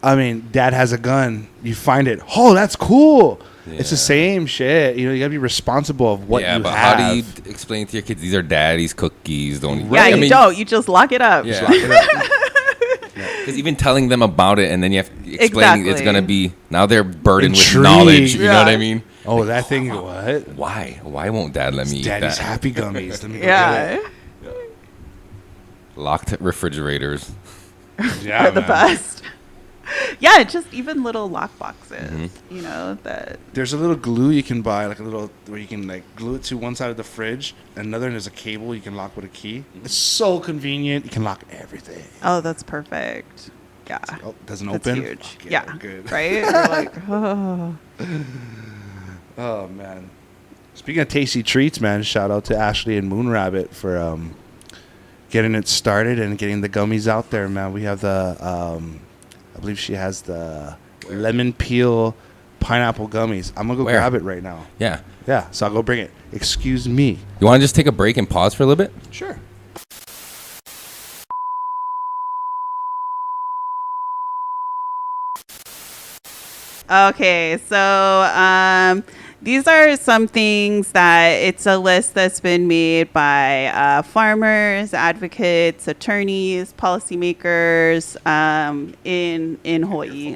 I mean, dad has a gun. You find it. Oh, that's cool. It's the Yeah. same shit. You know, you gotta be responsible of what yeah, you but have. how do you explain to your kids these are daddy's cookies? Don't Yeah, I you mean, don't. You just lock it up. Yeah. Lock it up. Because even telling them about it and then you have to explain it's Exactly. gonna be now they're burdened with Intrigued. knowledge. You know what I Yeah. mean? Oh, that thing. What? Why? Why won't dad let me eat Daddy's that? happy gummies. Let me go Yeah. get Locked refrigerators. it. Yeah, Are the man. best. Yeah, just even little lock boxes, Mm-hmm. you know, that. There's a little glue you can buy, like a little where you can like glue it to one side of the fridge, and another there's a cable you can lock with a key. It's so convenient. You can lock everything. Oh, that's perfect. Yeah. Oh, doesn't That's open. huge. Fuck Yeah. we're good. Right? You're like, oh. Oh man. Speaking of tasty treats, man, shout out to Ashley and Moonrabbit for getting it started and getting the gummies out there, man. We have the I believe she has the lemon peel pineapple gummies. I'm gonna go Where? grab it right now. Yeah. Yeah, so I'll go bring it. Excuse me. You want to just take a break and pause for a little bit? Sure. Okay, so these are some things that it's a list that's been made by farmers, advocates, attorneys, policymakers in Hawaii.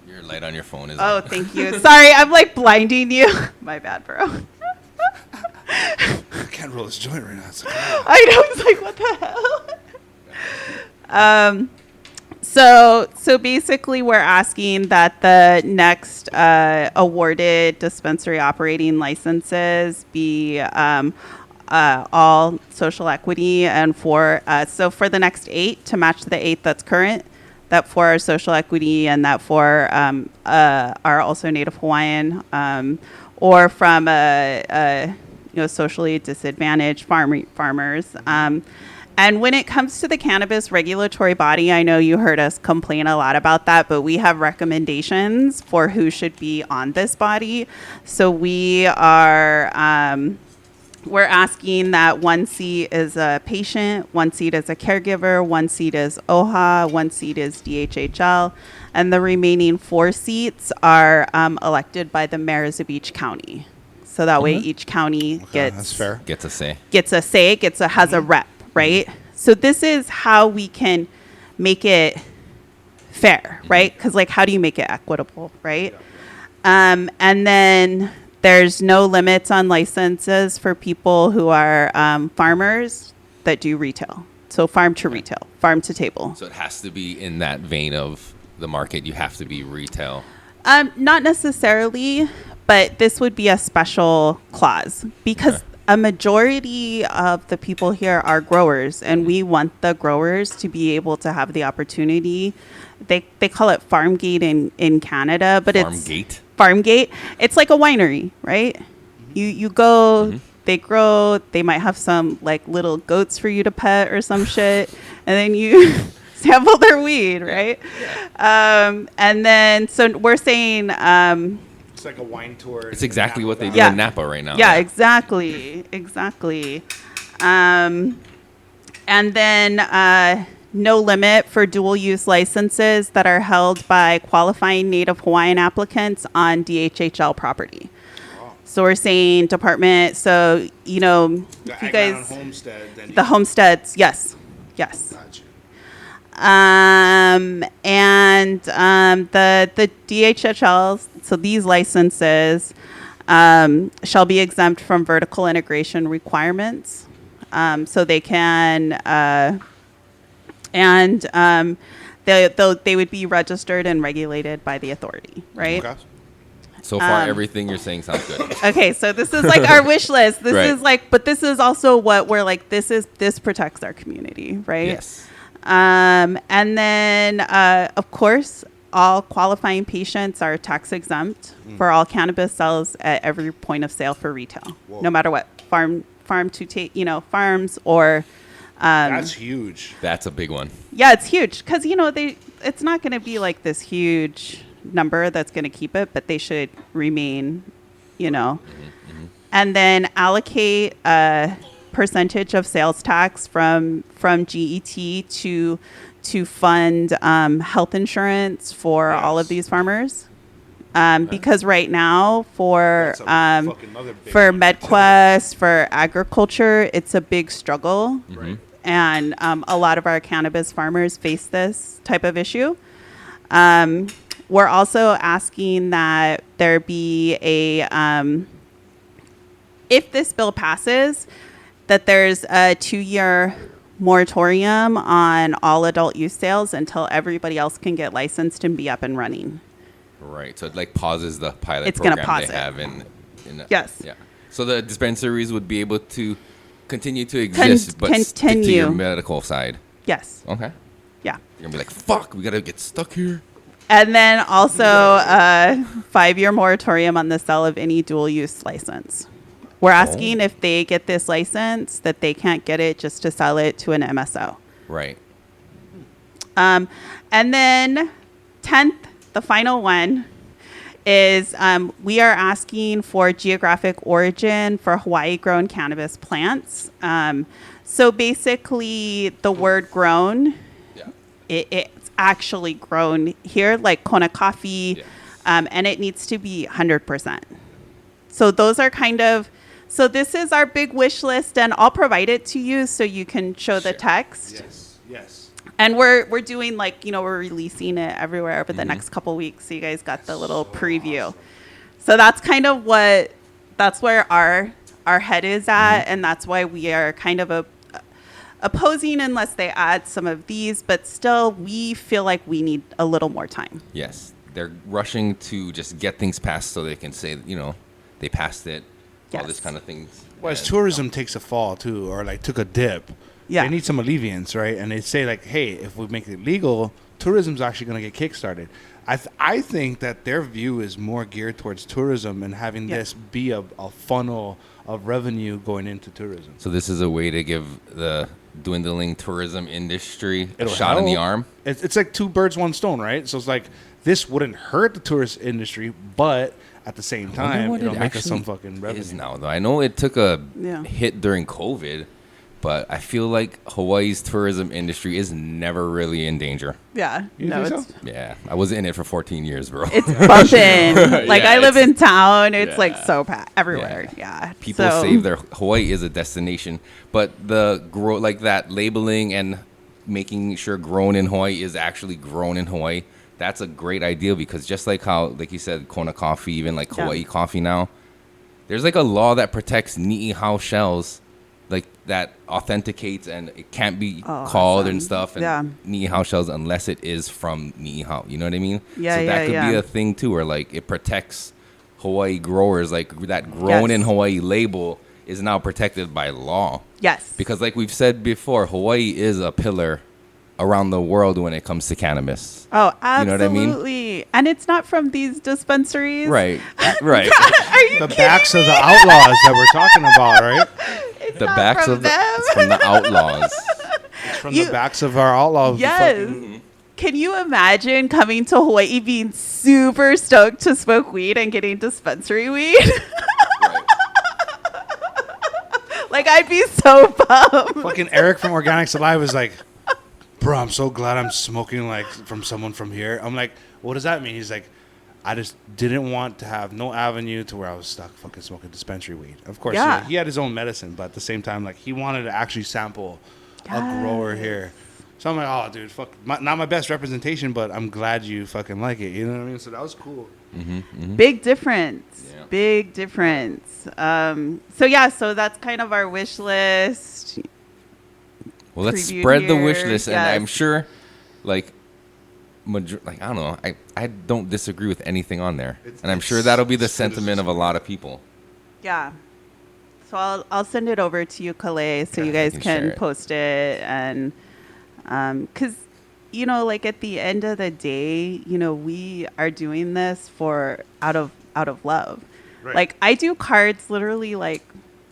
Your light on your phone is Oh, on. thank you. Sorry, I'm like blinding you. My bad, bro. I can't roll this joint right now. It's like, I know. It's like, what the hell? So basically, we're asking that the next awarded dispensary operating licenses be all social equity, and for the next 8 to match the 8 that's current, that 4 are social equity, and that 4 are also Native Hawaiian or from socially disadvantaged farmers. And when it comes to the cannabis regulatory body, I know you heard us complain a lot about that, but we have recommendations for who should be on this body. So we are we're asking that 1 seat is a patient, 1 seat is a caregiver, 1 seat is OHA, 1 seat is DHHL, and the remaining 4 seats are elected by the mayors of each county. So that way each county that's fair. Gets a say. has a rep, right? So this is how we can make it fair, right? Because like, how do you make it equitable, right? And then there's no limits on licenses for people who are farmers that do retail. So farm to retail, farm to table. So it has to be in that vein of the market. You have to be retail. Not necessarily, but this would be a special clause because a majority of the people here are growers, and we want the growers to be able to have the opportunity. They call it farm gate in Canada, but Farm it's gate? Farm gate. It's like a winery, right? You go, they grow, they might have some like little goats for you to pet or some shit, and then you sample their weed, right? And then so we're saying It's like a wine tour. It's exactly what they do Yeah. in Napa right now. yeah, exactly. And then no limit for dual use licenses that are held by qualifying Native Hawaiian applicants on DHHL property. So we're saying department. So if you guys, homestead. Then the homesteads, yes. Gotcha. The DHHLs, so these licenses shall be exempt from vertical integration requirements. So they can, they would be registered and regulated by the authority, right? Okay. So far, everything you're saying sounds good. Okay, so this is like our wish list. This Right. is like, but this is also what we're like. This protects our community, right? Yes. And then, of course, all qualifying patients are tax exempt for all cannabis sales at every point of sale for retail, no matter what farm to take, farms or. That's huge. That's a big one. Yeah, it's huge because it's not going to be like this huge number that's going to keep it, but they should remain, and then allocate a percentage of sales tax from GET to fund health insurance for all of these farmers. Because right now for MedQuest, for agriculture, it's a big struggle. Right. And a lot of our cannabis farmers face this type of issue. We're also asking that there be if this bill passes, that there's a 2-year moratorium on all adult use sales until everybody else can get licensed and be up and running. Right. So it like pauses the pilot It's gonna program pause they it. have in Yes. Yeah. So the dispensaries would be able to continue to exist, but stick to continue. your medical side. Yes. Okay. Yeah. You're gonna be like, fuck, we gotta get stuck here. And then also a 5-year moratorium on the sale of any dual use license. We're asking if they get this license that they can't get it just to sell it to an MSO. Right. And then 10th, the final one, is we are asking for geographic origin for Hawaii-grown cannabis plants. So basically, the word grown, it's actually grown here, like Kona coffee, and it needs to be 100%. So those are so this is our big wish list, and I'll provide it to you so you can show the text. Yes. And we're doing we're releasing it everywhere over the next couple weeks. So you guys got the little preview. Awesome. So that's kind of that's where our head is at. And that's why we are kind of opposing unless they add some of these, but still we feel like we need a little more time. Yes. They're rushing to just get things passed so they can say, they passed it, all this kind of things. Well, as tourism takes a fall too, or like took a dip, they need some alleviance, right? And they say like, hey, if we make it legal, tourism's actually going to get kickstarted. I think that their view is more geared towards tourism and having this be a funnel of revenue going into tourism. So this is a way to give the dwindling tourism industry a It'll shot in the help. arm. It's like 2 birds, 1 stone, right? So it's like this wouldn't hurt the tourist industry, but at the same time, it'll make us some fucking revenue. Is now, though. I know it took a hit during COVID, but I feel like Hawaii's tourism industry is never really in danger. Yeah. Yeah. I was in it for 14 years, bro. It's bumping. I live in town. It's like so packed everywhere. Yeah. People save their Hawaii is a destination, but the that labeling and making sure grown in Hawaii is actually grown in Hawaii. That's a great idea because just like how, like you said, Kona coffee, even like Hawaii coffee now, there's like a law that protects ni'ihau shells, like that authenticates and it can't be called and stuff. And ni'ihau shells unless it is from ni'ihau. You know what I mean? Yeah, so that could be a thing too, where like it protects Hawaii growers, like that grown in Hawaii label is now protected by law. Yes. Because like we've said before, Hawaii is a pillar around the world when it comes to cannabis. Oh, absolutely. You know what I mean? And it's not from these dispensaries. Right. God, are you the backs of the outlaws that we're talking about, right? It's the not backs from of them. it's from the outlaws. It's from the backs of our outlaws. Yes. Can you imagine coming to Hawaii being super stoked to smoke weed and getting dispensary weed? Like, I'd be so bummed. Fucking Erik from Organics Alive was like, bro, I'm so glad I'm smoking like from someone from here. I'm like, what does that mean? He's like, I just didn't want to have no avenue to where I was stuck fucking smoking dispensary weed. Of course, he had his own medicine, but at the same time, like he wanted to actually sample a grower here. So I'm like, oh, dude, fuck, not my best representation, but I'm glad you fucking like it. You know what I mean? So that was cool. Big difference. Yeah. Big difference. So that's kind of our wish list. Well, let's Preview spread the here, wish list, and I'm yes. sure, like I don't know, I don't disagree with anything on there, and I'm sure that'll be the sentiment of a lot of people. Yeah. So I'll send it over to you, Kalei, so you guys can share can it. post it. And because, you know, like at the end of the day, you know, we are doing this for out of love. Right. Like I do cards literally like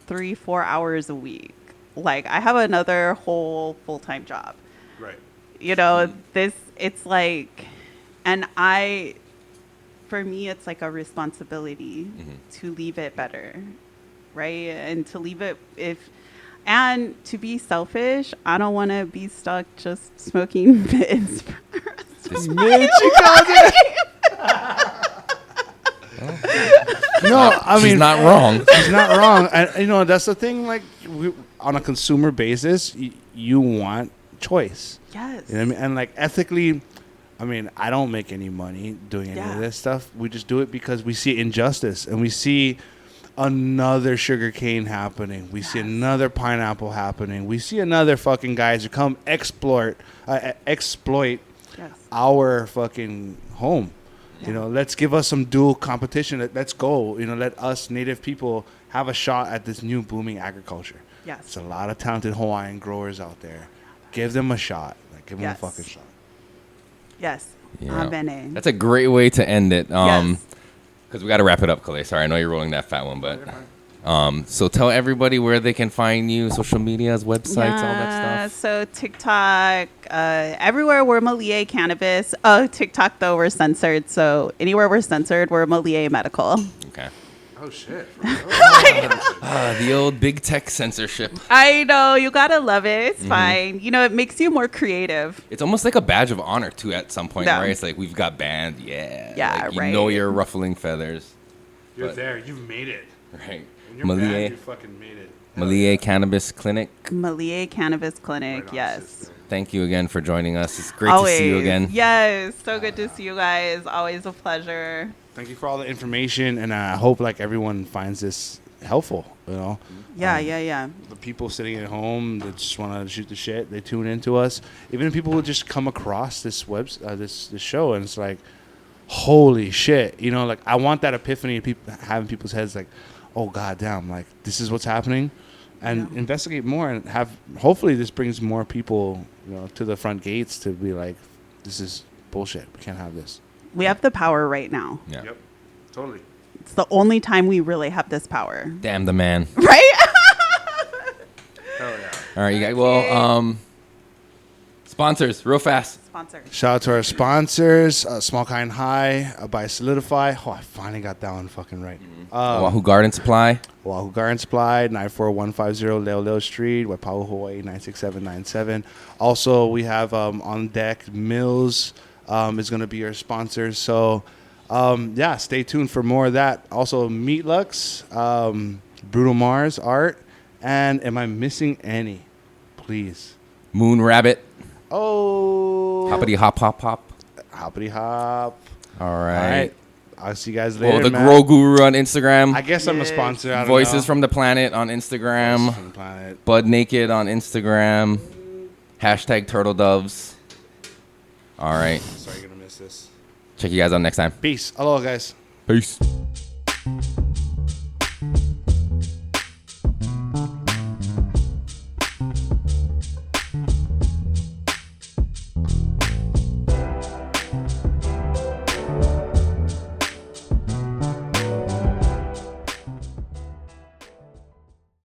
3-4 hours a week. Like I have another whole full-time job. Right. You know, it's like, and for me, it's like a responsibility to leave it better, right? And to leave it and to be selfish, I don't want to be stuck just smoking mids for the rest of my life. No, I mean, She's not wrong. She's not wrong. And, you know, that's the thing, like, on a consumer basis, you want choice. Yes. You know what I mean? And, like, ethically, I mean, I don't make any money doing any of this stuff. We just do it because we see injustice and we see another sugar cane happening. We see another pineapple happening. We see another fucking guys who come exploit our fucking home. You know, let's give us some dual competition. Let's go. You know, let us native people have a shot at this new booming agriculture. Yes. There's a lot of talented Hawaiian growers out there. Give them a shot. Like, give them a fucking shot. Yes. Yeah. Amen. That's a great way to end it. Yes. Because we got to wrap it up, Kalei. Sorry, I know you're rolling that fat one, but so tell everybody where they can find you, social medias, websites, all that stuff. So TikTok, everywhere we're Malie Cannabis. TikTok though we're censored, so anywhere we're censored, we're Malie Medical. Okay. Oh, shit. The old big tech censorship. I know, you gotta love it. It's fine. You know, it makes you more creative. It's almost like a badge of honor too. At some point, Yeah. right? It's like we've got banned. Yeah. Yeah, Like, you right. know you're ruffling feathers. You're But- there. You've made it. Right. When you're Malie, bad, you fucking made it. Malie Cannabis Clinic. Malie Cannabis Clinic, Right on, yes. sister. Thank you again for joining us. It's great to see you again. Yes, so good to see you guys. Always a pleasure. Thank you for all the information, and I hope like everyone finds this helpful. You know, Yeah. the people sitting at home that just want to shoot the shit, they tune into us. Even people who just come across this this show, and it's like, holy shit, you know, like I want that epiphany of people having people's heads like, oh goddamn, like this is what's happening, and investigate more, and hopefully this brings more people, you know, to the front gates to be like, this is bullshit. We can't have this. We have the power right now. Yeah. Yep, totally. It's the only time we really have this power. Damn the man. Right? Hell yeah. All right, you guys. Well, sponsors, real fast. Sponsor. Shout out to our sponsors, Small Kind High by Solidify. Oh, I finally got that one fucking right. Wahoo Garden Supply. Wahoo Garden Supply, 94150 Leo Street, Waipahu, Hawaii, 96797. Also, we have on deck Mills is going to be our sponsor. So, yeah, stay tuned for more of that. Also, Meat Lux, Brutal Mars Art, and am I missing any? Please. Moon Rabbit. Oh. Hoppity hop hop hop. Hoppity hop. All right. I'll see you guys later. Well, the man. Grow Guru on Instagram. I guess I'm a sponsor. I don't Voices know. from the Planet on Instagram. Voices from the Planet. Bud Naked on Instagram. Hashtag Turtle Doves. All right. Sorry, you're gonna miss this. Check you guys out next time. Peace. Aloha, guys. Peace.